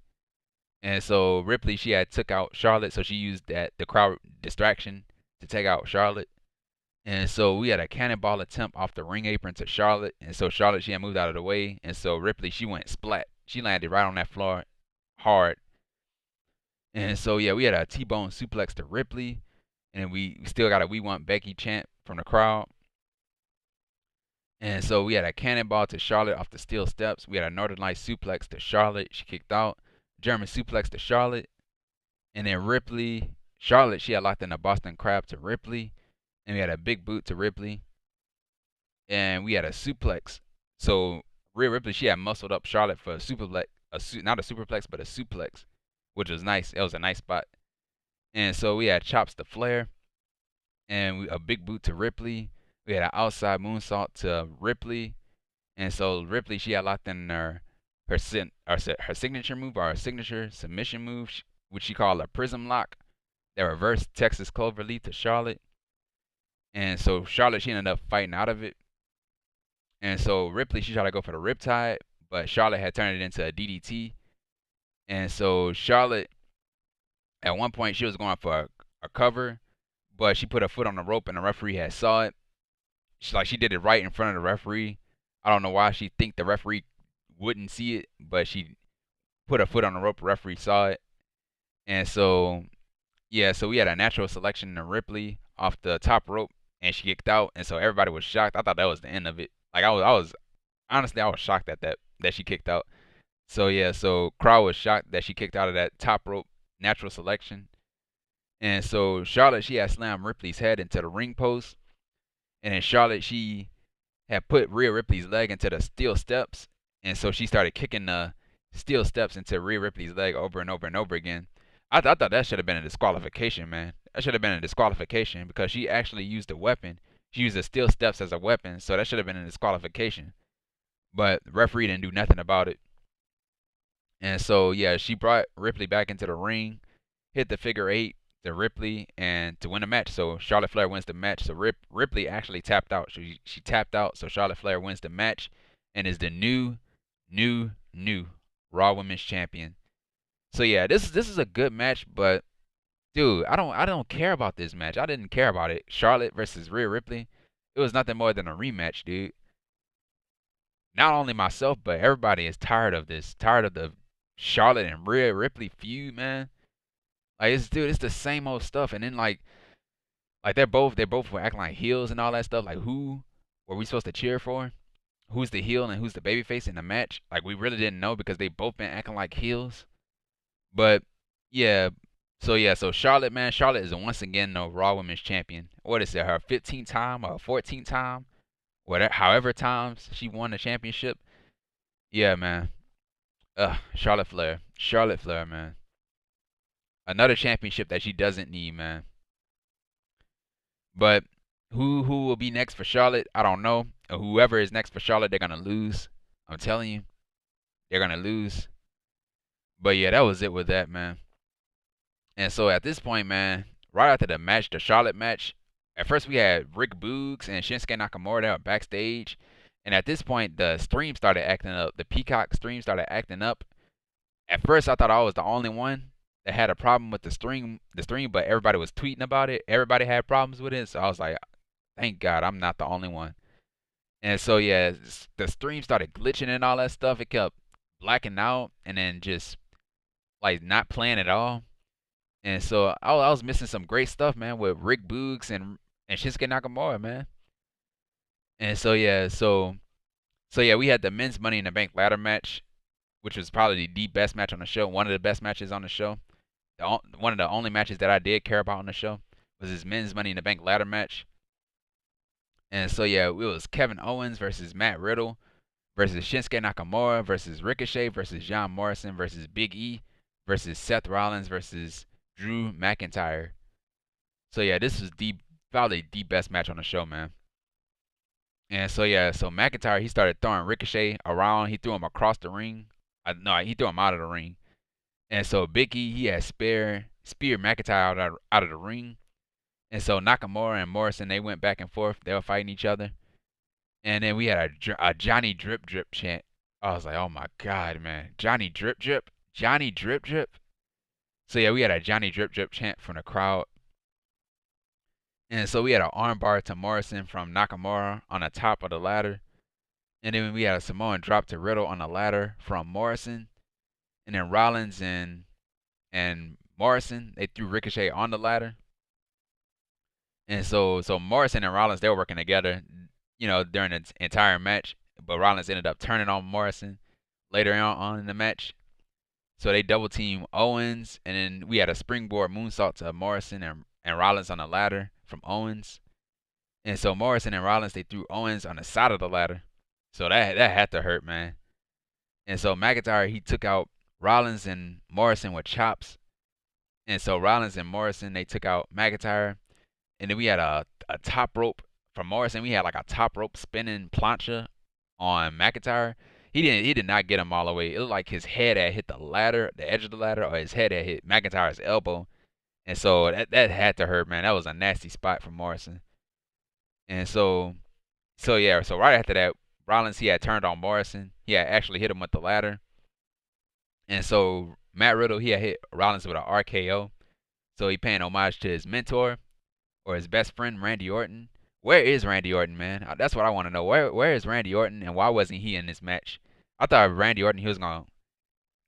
And so Ripley, she had took out Charlotte, so she used the crowd distraction to take out Charlotte. And so we had a cannonball attempt off the ring apron to Charlotte. And so Charlotte, she had moved out of the way. And so Ripley, she went splat. She landed right on that floor hard. And so, yeah, we had a T-bone suplex to Ripley. And we still got a "We Want Becky" chant from the crowd. And so we had a cannonball to Charlotte off the steel steps. We had a Northern Light suplex to Charlotte. She kicked out. German suplex to Charlotte. And then Charlotte, she had locked in a Boston Crab to Ripley. And we had a big boot to Ripley. And we had a suplex. So Rhea Ripley, she had muscled up Charlotte for a superplex, not a superplex, but a suplex, which was nice. It was a nice spot. And so we had chops to Flair, and a big boot to Ripley. We had an outside moonsault to Ripley, and so Ripley, she had locked in her signature move, or her signature submission move, which she called a prism lock. That reverse Texas Cloverleaf to Charlotte. And so Charlotte, she ended up fighting out of it. And so Ripley, she tried to go for the Riptide, but Charlotte had turned it into a DDT. And so Charlotte, at one point, she was going for a cover, but she put her foot on the rope, and the referee had saw it. She did it right in front of the referee. I don't know why she think the referee wouldn't see it, but she put her foot on the rope. The referee saw it, and so yeah, so we had a natural selection in Ripley off the top rope, and she kicked out, and so everybody was shocked. I thought that was the end of it. Like I was honestly, I was shocked at that she kicked out. So yeah, so crowd was shocked that she kicked out of that top rope natural selection, and so Charlotte, she had slammed Ripley's head into the ring post, and then Charlotte, she had put Rhea Ripley's leg into the steel steps, and so she started kicking the steel steps into Rhea Ripley's leg over and over and over again. I thought that should have been a disqualification, man. That should have been a disqualification because she actually used a weapon. She used the steel steps as a weapon, so that should have been a disqualification. But the referee didn't do nothing about it. And so, yeah, she brought Ripley back into the ring, hit the figure eight to Ripley, and to win the match. So Charlotte Flair wins the match. So Ripley actually tapped out. She tapped out. So Charlotte Flair wins the match and is the new Raw Women's Champion. So yeah, this is a good match, but dude, I don't care about this match. I didn't care about it. Charlotte versus Rhea Ripley. It was nothing more than a rematch, dude. Not only myself, but everybody is tired of this. Tired of the Charlotte and Rhea Ripley feud, man. Like it's the same old stuff. And then like they both were acting like heels and all that stuff. Like who were we supposed to cheer for? Who's the heel and who's the babyface in the match? Like we really didn't know because they both been acting like heels. But yeah, so Charlotte, man, Charlotte is once again the Raw Women's Champion. What is it, her 15th time or 14th time? Whatever, however times she won the championship. Yeah, man. Charlotte Flair, man. Another championship that she doesn't need, man. But who will be next for Charlotte? I don't know. Whoever is next for Charlotte, they're gonna lose. I'm telling you, they're gonna lose. But yeah, that was it with that, man. And so at this point, man, right after the match, the Charlotte match, at first we had Rick Boogs and Shinsuke Nakamura there backstage. And at this point, the stream started acting up. The Peacock stream started acting up. At first, I thought I was the only one that had a problem with the stream, but everybody was tweeting about it. Everybody had problems with it. So I was like, thank God I'm not the only one. And so yeah, the stream started glitching and all that stuff. It kept blacking out and then just like not playing at all. And so I was missing some great stuff, man, with Rick Boogs and Shinsuke Nakamura, man. And so yeah, so yeah, we had the men's Money in the Bank ladder match, which was probably the best match on the show, one of the best matches on the show. One of the only matches that I did care about on the show was his men's Money in the Bank ladder match. And so yeah, it was Kevin Owens versus Matt Riddle versus Shinsuke Nakamura versus Ricochet versus John Morrison versus Big E versus Seth Rollins versus Drew McIntyre. So yeah, this was probably the best match on the show, man. And so yeah, so McIntyre, he started throwing Ricochet around. He threw him across the ring. No, he threw him out of the ring. And so Big E, he had speared McIntyre out of the ring. And so Nakamura and Morrison, they went back and forth. They were fighting each other. And then we had a Johnny Drip Drip chant. I was like, oh my God, man. Johnny Drip Drip? Johnny Drip Drip? So yeah, we had a Johnny Drip Drip chant from the crowd. And so we had an armbar to Morrison from Nakamura on the top of the ladder. And then we had a Samoan drop to Riddle on the ladder from Morrison. And then Rollins and Morrison, they threw Ricochet on the ladder. And so Morrison and Rollins, they were working together, during the entire match. But Rollins ended up turning on Morrison later on in the match. So they double team Owens, and then we had a springboard moonsault to Morrison and Rollins on the ladder from Owens. And so Morrison and Rollins, they threw Owens on the side of the ladder. So that had to hurt, man. And so McIntyre, he took out Rollins and Morrison with chops. And so Rollins and Morrison, they took out McIntyre. And then we had a top rope from Morrison. We had like a top rope spinning plancha on McIntyre. He did not get him all the way. It looked like his head had hit the ladder, the edge of the ladder, or his head had hit McIntyre's elbow. And so that had to hurt, man. That was a nasty spot for Morrison. And so right after that, Rollins, he had turned on Morrison. He had actually hit him with the ladder. And so Matt Riddle, he had hit Rollins with an RKO. So he paying homage to his mentor or his best friend, Randy Orton. Where is Randy Orton, man? That's what I want to know. Where is Randy Orton, and why wasn't he in this match? I thought Randy Orton, he was going to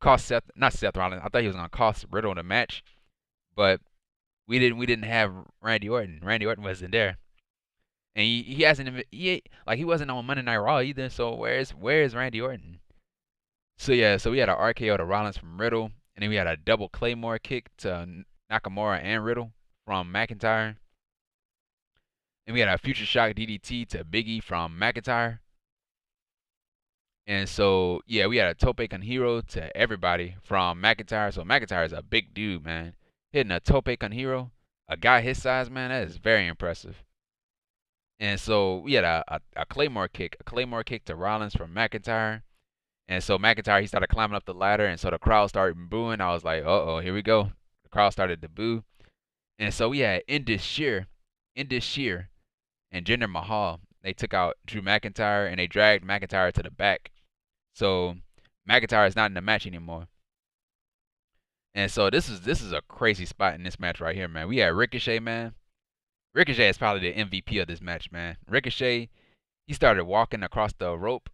cost not Seth Rollins. I thought he was going to cost Riddle the match. But we didn't have Randy Orton. Randy Orton wasn't there. And he hasn't even he wasn't on Monday Night Raw either. So where's Randy Orton? So yeah, so we had an RKO to Rollins from Riddle, and then we had a double Claymore kick to Nakamura and Riddle from McIntyre. And we had a Future Shock DDT to Big E from McIntyre. And so yeah, we had a Tope con Hero to everybody from McIntyre. So McIntyre is a big dude, man. Hitting a Tope con Hero, a guy his size, man, that is very impressive. And so we had a Claymore kick to Rollins from McIntyre. And so McIntyre, he started climbing up the ladder, and so the crowd started booing. I was like, uh-oh, here we go. The crowd started to boo. And so we had Indus Sher, and Jinder Mahal. They took out Drew McIntyre, and they dragged McIntyre to the back. So McIntyre is not in the match anymore. And so this is a crazy spot in this match right here, man. We had Ricochet, man. Ricochet is probably the MVP of this match, man. Ricochet, he started walking across the rope.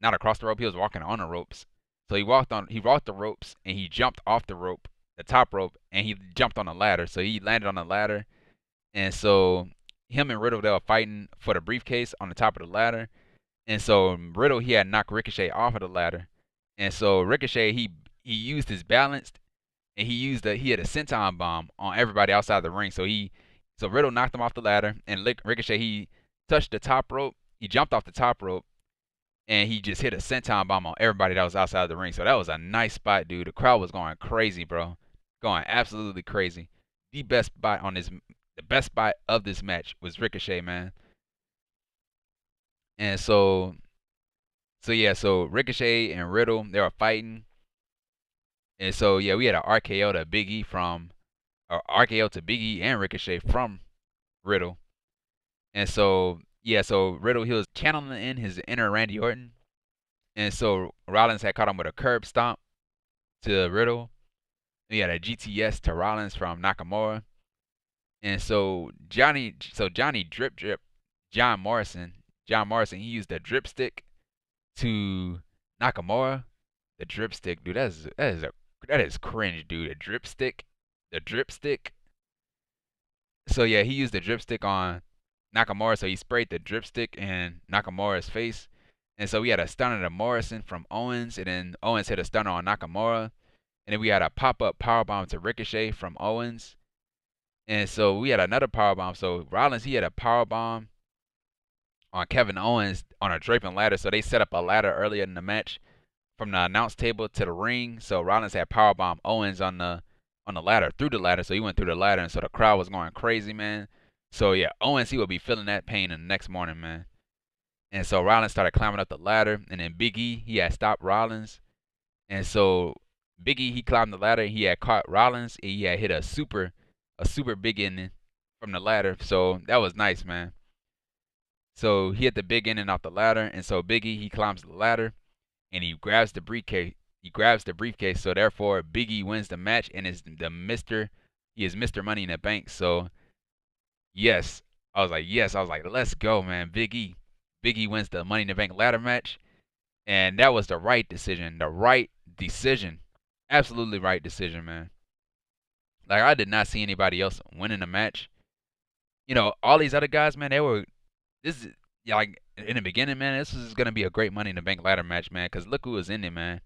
Not across the rope, he was walking on the ropes. So he walked the ropes, and he jumped off the rope, the top rope, and he jumped on the ladder. So he landed on the ladder. And so him and Riddle, they were fighting for the briefcase on the top of the ladder. And so Riddle, he had knocked Ricochet off of the ladder. And so Ricochet, he used his balance, and he had a senton bomb on everybody outside the ring. So Riddle knocked him off the ladder, and Ricochet, he touched the top rope. He jumped off the top rope, and he just hit a senton bomb on everybody that was outside the ring. So that was a nice spot, dude. The crowd was going crazy, bro. Going absolutely crazy. The best spot of this match was Ricochet, man. And so Ricochet and Riddle, they were fighting. And so yeah, we had an RKO to Big E and Ricochet from Riddle. And so yeah, so Riddle, he was channeling in his inner Randy Orton. And so Rollins had caught him with a curb stomp to Riddle. He had a GTS to Rollins from Nakamura. And so Johnny John Morrison, he used the drip stick to Nakamura. The drip stick, dude, that is cringe, dude. The drip stick. So yeah, he used the drip stick on Nakamura, so he sprayed the drip stick in Nakamura's face. And so we had a stunner to Morrison from Owens, and then Owens hit a stunner on Nakamura. And then we had a pop-up powerbomb to Ricochet from Owens. And so we had another powerbomb. So Rollins, he had a powerbomb on Kevin Owens on a draping ladder. So they set up a ladder earlier in the match from the announce table to the ring. So Rollins had powerbomb Owens on the ladder, through the ladder. So he went through the ladder, and so the crowd was going crazy, man. So yeah, Owens, he will be feeling that pain in the next morning, man. And so Rollins started climbing up the ladder, and then Big E, he had stopped Rollins. And so Big E, he climbed the ladder, he had caught Rollins, and he had hit a super big ending from the ladder. So that was nice, man. So he hit the big ending off the ladder, and so Big E, he climbs the ladder, and he grabs the briefcase. So therefore Big E wins the match, and is Mr. Money in the Bank. So yes, I was like, let's go, man. Big E wins the Money in the Bank ladder match, and that was the right decision. Absolutely right decision, man. Like, I did not see anybody else winning the match. You know, all these other guys, man, like in the beginning, man, this is gonna be a great Money in the Bank ladder match, man. Cause look who was in it, man.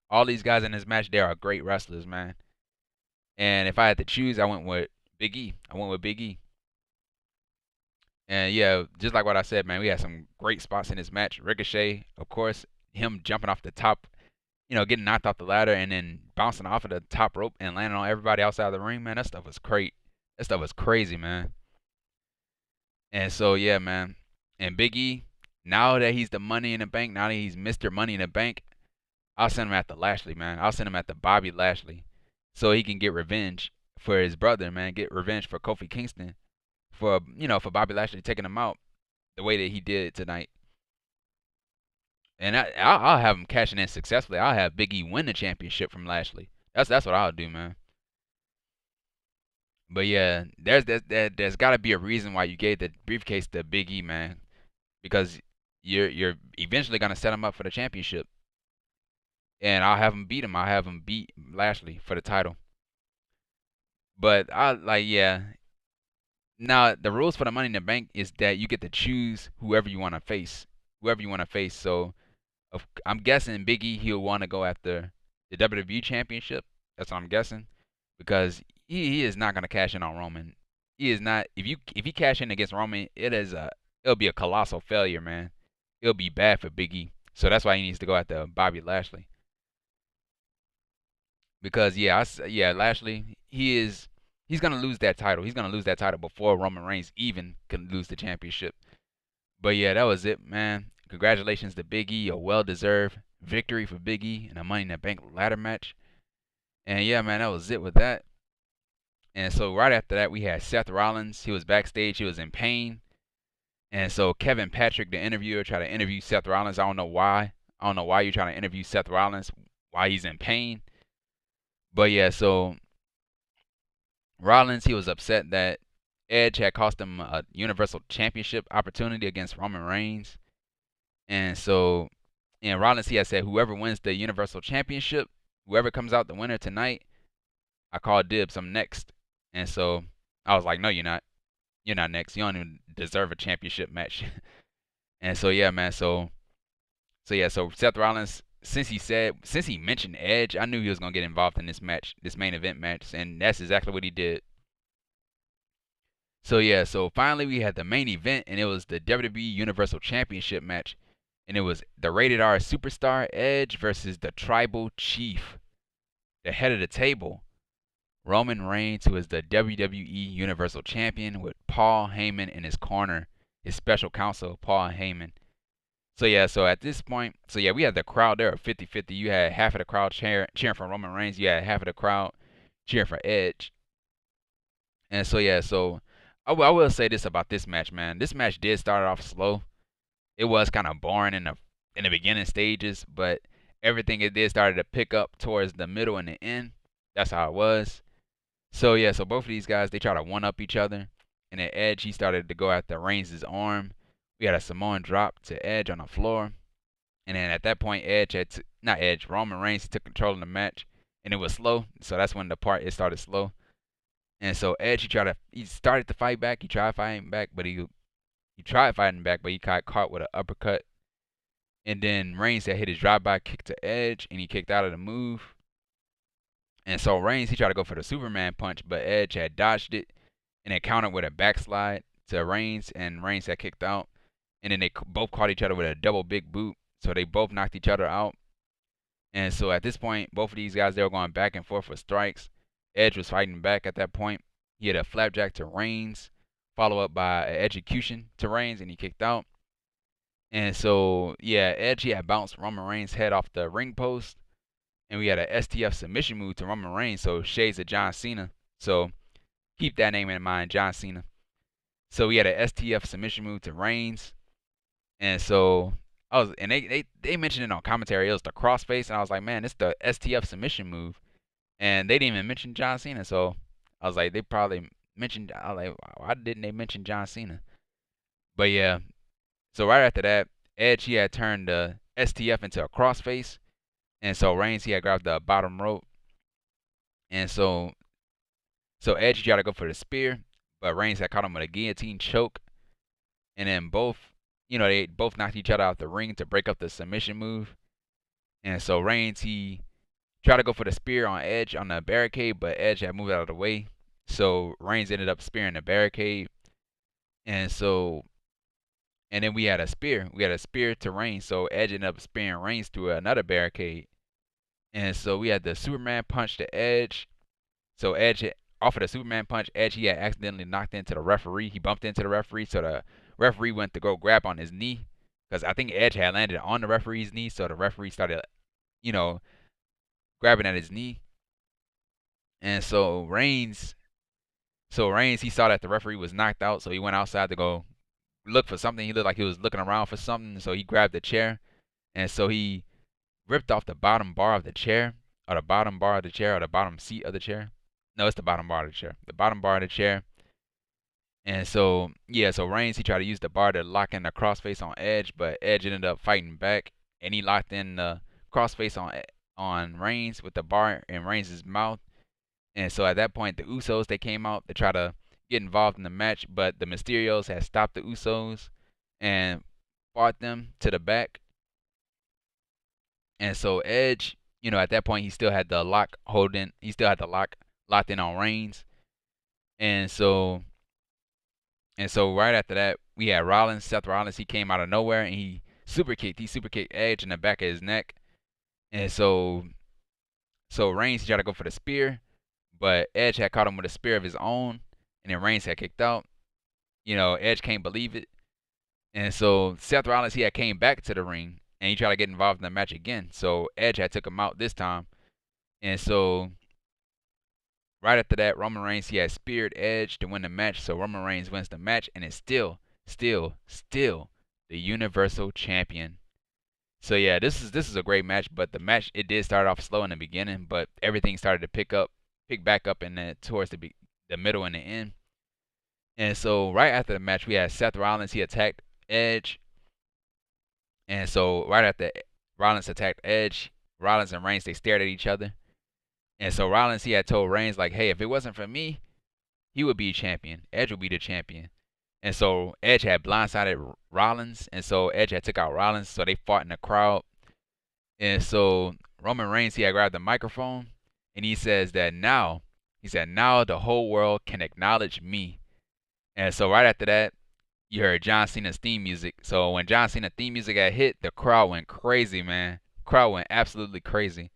All these guys in this match, they are great wrestlers, man. And if I had to choose, I went with Big E. And yeah, just like what I said, man, we had some great spots in this match. Ricochet, of course, him jumping off the top, getting knocked off the ladder and then bouncing off of the top rope and landing on everybody outside the ring, man. That stuff was great. That stuff was crazy, man. And so yeah, man. And Big E, now that he's the Money in the Bank, now that he's Mr. Money in the Bank, I'll send him at the Lashley, man. I'll send him at the Bobby Lashley, so he can get revenge for his brother, man. Get revenge for Kofi Kingston, for Bobby Lashley taking him out the way that he did tonight. And I'll have him cashing in successfully. I'll have Big E win the championship from Lashley. That's what I'll do, man. But yeah, there's got to be a reason why you gave the briefcase to Big E, man, because you're eventually gonna set him up for the championship, and I'll have him beat him. I'll have him beat Lashley for the title. But I like, yeah. Now the rules for the Money in the Bank is that you get to choose whoever you want to face, whoever you want to face. So I'm guessing Big E he'll want to go after the WWE Championship. That's what I'm guessing, because he is not gonna cash in on Roman. He is not. If he cash in against Roman, it'll be a colossal failure, man. It'll be bad for Big E. So that's why he needs to go after Bobby Lashley. Because yeah, Lashley he's gonna lose that title. He's gonna lose that title before Roman Reigns even can lose the championship. But yeah, that was it, man. Congratulations to Big E, a well-deserved victory for Big E in a Money in the Bank ladder match. And yeah, man, that was it with that. And so right after that, we had Seth Rollins. He was backstage. He was in pain. And so Kevin Patrick, the interviewer, tried to interview Seth Rollins. I don't know why. I don't know why you're trying to interview Seth Rollins, why he's in pain. But yeah, so Rollins, he was upset that Edge had cost him a Universal Championship opportunity against Roman Reigns. And so, and Rollins, he had said, whoever wins the Universal Championship, whoever comes out the winner tonight, I call dibs. I'm next. And so I was like, no, you're not. You're not next. You don't even deserve a championship match. And so yeah, man. So Seth Rollins, since he mentioned Edge, I knew he was gonna get involved in this match, this main event match, and that's exactly what he did. So yeah, so finally we had the main event, and it was the WWE Universal Championship match, and it was the Rated R Superstar Edge versus the Tribal Chief, the head of the table, Roman Reigns, who is the WWE Universal Champion, with Paul Heyman in his corner, his special counsel, Paul Heyman. So yeah, so at this point, so yeah, we had the crowd there 50-50. You had half of the crowd cheering for Roman Reigns. You had half of the crowd cheering for Edge. And so yeah, so I will say this about this match, man. This match did start off slow. It was kind of boring in the beginning stages, but everything it did started to pick up towards the middle and the end. That's how it was. So yeah, so both of these guys, they try to one up each other. And then Edge, he started to go after Reigns' arm. We had a Samoan drop to Edge on the floor. And then at that point, Roman Reigns took control of the match. And it was slow. So that's when it started slow. And so Edge, he started to fight back. He tried fighting back, but he got caught with an uppercut. And then Reigns had hit his drive-by kick to Edge, and he kicked out of the move. And so Reigns, he tried to go for the Superman punch, but Edge had dodged it and then countered with a backslide to Reigns, and Reigns had kicked out. And then they both caught each other with a double big boot, so they both knocked each other out. And so at this point, both of these guys, they were going back and forth with strikes. Edge was fighting back at that point. He had a flapjack to Reigns, followed up by an execution to Reigns, and he kicked out. And so, yeah, Edge, he had bounced Roman Reigns' head off the ring post. And we had a STF submission move to Roman Reigns, so shades of John Cena. So keep that name in mind, John Cena. So we had a STF submission move to Reigns. And so they mentioned it on commentary. It was the crossface, and I was like, man, it's the STF submission move. And they didn't even mention John Cena. So I was like, they probably mentioned. I was like, why didn't they mention John Cena? But yeah, so right after that, Edge, he had turned the STF into a crossface, and so Reigns, he had grabbed the bottom rope, and so Edge tried to go for the spear, but Reigns had caught him with a guillotine choke, and then they both knocked each other out the ring to break up the submission move, and so Reigns, he tried to go for the spear on Edge on the barricade, but Edge had moved out of the way, so Reigns ended up spearing the barricade, and then we had a spear. We had a spear to Reigns, so Edge ended up spearing Reigns through another barricade. And so we had the Superman punch to Edge. So off of the Superman punch, Edge, he had accidentally knocked into the referee. He bumped into the referee, so the referee went to go grab on his knee. Because I think Edge had landed on the referee's knee, so the referee started, grabbing at his knee. And so Reigns, he saw that the referee was knocked out, so he went outside to go look for something. He looked like he was looking around for something, so he grabbed a chair and so he ripped off the bottom bar of the chair, or the bottom bar of the chair, or the bottom seat of the chair. No, it's the bottom bar of the chair. The bottom bar of the chair. And so, yeah, so Reigns, he tried to use the bar to lock in the crossface on Edge, but Edge ended up fighting back, and he locked in the crossface on Reigns with the bar in Reigns' mouth. And so at that point, the Usos, they came out to try to get involved in the match, but the Mysterios had stopped the Usos and fought them to the back. And so Edge, at that point, he still had the lock locked in on Reigns. And so right after that, we had Rollins, Seth Rollins. He came out of nowhere and he super kicked Edge in the back of his neck. And so Reigns tried to go for the spear, but Edge had caught him with a spear of his own, and then Reigns had kicked out. Edge can't believe it. And so Seth Rollins, he had came back to the ring and he tried to get involved in the match again. So Edge had took him out this time. And so right after that, Roman Reigns, he had speared Edge to win the match. So Roman Reigns wins the match and is still the Universal Champion. So yeah, this is a great match, but the match, it did start off slow in the beginning, but everything started to pick back up towards the middle and the end. And so right after the match, we had Seth Rollins, he attacked Edge. And so right after Rollins attacked Edge, Rollins and Reigns, they stared at each other. And so Rollins, he had told Reigns, like, hey, if it wasn't for me, he would be champion. Edge would be the champion. And so Edge had blindsided Rollins, and so Edge had took out Rollins, so they fought in the crowd. And so Roman Reigns, he had grabbed the microphone, and he said, now the whole world can acknowledge me. And so right after that, you heard John Cena's theme music. So when John Cena's theme music had hit, the crowd went crazy, man. Crowd went absolutely crazy.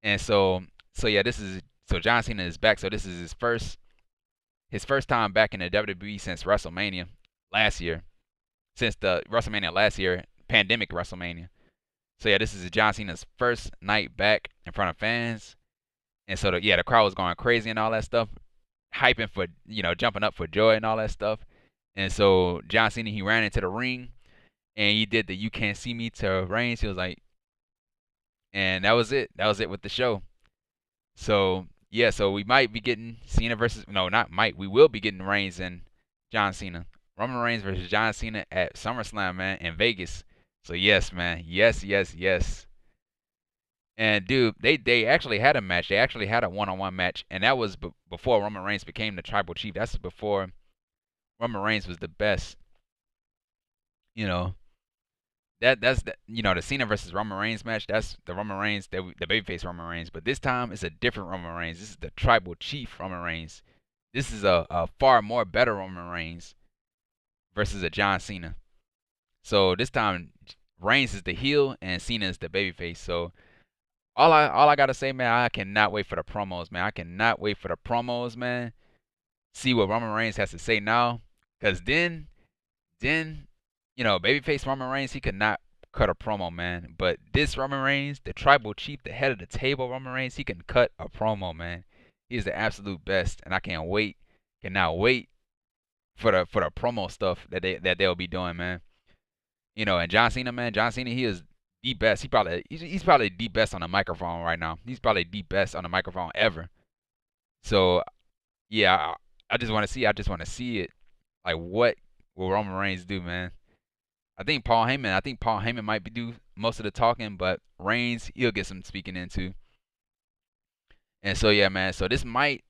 And so yeah, John Cena is back. So this is his first time back in the WWE since WrestleMania last year. Since the WrestleMania last year, pandemic WrestleMania. So yeah, this is John Cena's first night back in front of fans. And so the crowd was going crazy and all that stuff, hyping for, jumping up for joy and all that stuff. And so John Cena, he ran into the ring and he did the "You Can't See Me" to Reigns. He was like, and that was it. That was it with the show. So yeah, so we might be getting Cena versus, no, not might. We will be getting Reigns and John Cena. Roman Reigns versus John Cena at SummerSlam, man, in Vegas. So yes, man. Yes. And dude, they actually had a match. They actually had a one-on-one match, and that was before Roman Reigns became the tribal chief. That's before Roman Reigns was the best. That's the Cena versus Roman Reigns match. That's the Roman Reigns, the babyface Roman Reigns. But this time it's a different Roman Reigns. This is the tribal chief Roman Reigns. This is a far more better Roman Reigns versus a John Cena. So this time Reigns is the heel and Cena is the babyface. So all I gotta say, man, I cannot wait for the promos, man. I cannot wait for the promos, man. See what Roman Reigns has to say now, cause then babyface Roman Reigns, he could not cut a promo, man. But this Roman Reigns, the tribal chief, the head of the table Roman Reigns, he can cut a promo, man. He is the absolute best, and I cannot wait for the promo stuff that they'll be doing, man. And John Cena, man, he is the best. He's probably the best on the microphone right now. He's probably the best on the microphone ever. So yeah, I just want to see it. Like, what will Roman Reigns do, man? I think Paul Heyman might do most of the talking, but Reigns, he'll get some speaking into. And so yeah, man. So this might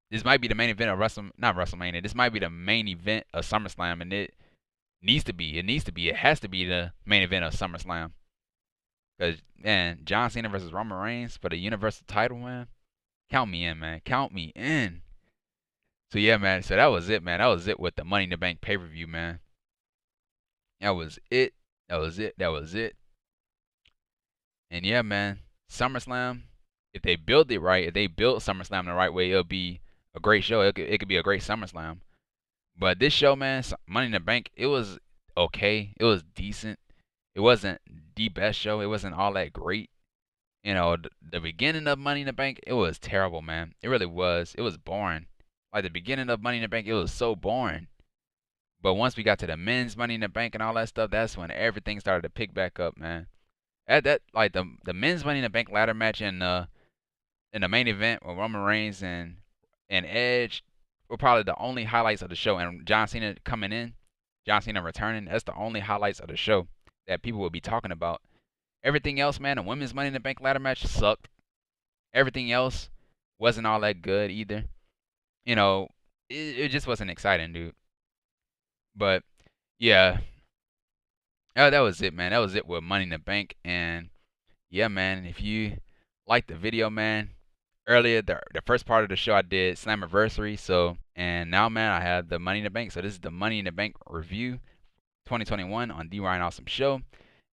be the main event of not WrestleMania. This might be the main event of SummerSlam, and it has to be the main event of SummerSlam. Cause man, John Cena versus Roman Reigns for the Universal title, man. Count me in, man. Count me in. So yeah, man. So that was it, man. That was it with the Money in the Bank pay-per-view, man. That was it. And yeah, man, SummerSlam, if they build it right, if they build SummerSlam the right way, it'll be a great show. It could be a great SummerSlam. But this show, man, Money in the Bank, it was okay. It was decent. It wasn't the best show. It wasn't all that great. The beginning of Money in the Bank, it was terrible, man. It really was. It was boring. Like the beginning of Money in the Bank, it was so boring. But once we got to the men's Money in the Bank and all that stuff, that's when everything started to pick back up, man. At that, like the men's Money in the Bank ladder match in the main event with Roman Reigns and Edge were probably the only highlights of the show. And John Cena coming in, John Cena returning, that's the only highlights of the show that people will be talking about. Everything else, man, the women's Money in the Bank ladder match sucked. Everything else wasn't all that good either. You know, it just wasn't exciting, dude. But yeah, that was it, man. That was it with Money in the Bank. And yeah, man, if you liked the video, man, earlier the first part of the show I did Slammiversary. So and now, man, I have the Money in the Bank. So this is the Money in the Bank review 2021 on The Ryan Awesome Show.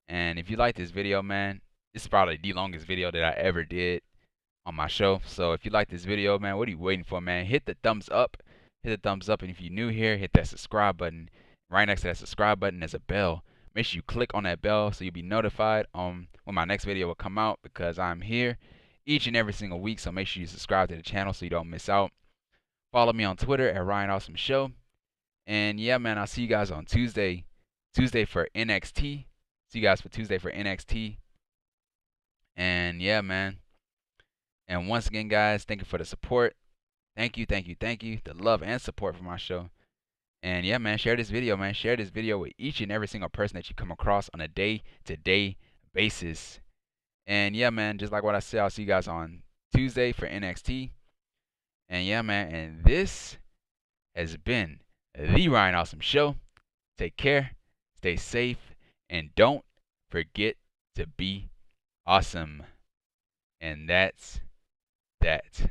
And if you like this video, man, this is probably the longest video that I ever did on my show. So if you like this video, man, what are you waiting for, man? Hit the thumbs up. Hit the thumbs up. And if you're new here, hit that subscribe button. Right next to that subscribe button is a bell. Make sure you click on that bell so you'll be notified when my next video will come out, because I'm here each and every single week. So make sure you subscribe to the channel so you don't miss out. Follow me on Twitter at Ryan Awesome Show. And yeah, man, I'll see you guys on Tuesday for NXT. See you guys for Tuesday for NXT. And yeah, man. And once again, guys, thank you for the support. Thank you, thank you, thank you. The love and support for my show. And yeah, man, share this video, man. Share this video with each and every single person that you come across on a day-to-day basis. And yeah, man, just like what I said, I'll see you guys on Tuesday for NXT. And yeah, man, and this has been The Ryan Awesome Show. Take care, stay safe, and don't forget to be awesome. And that's that.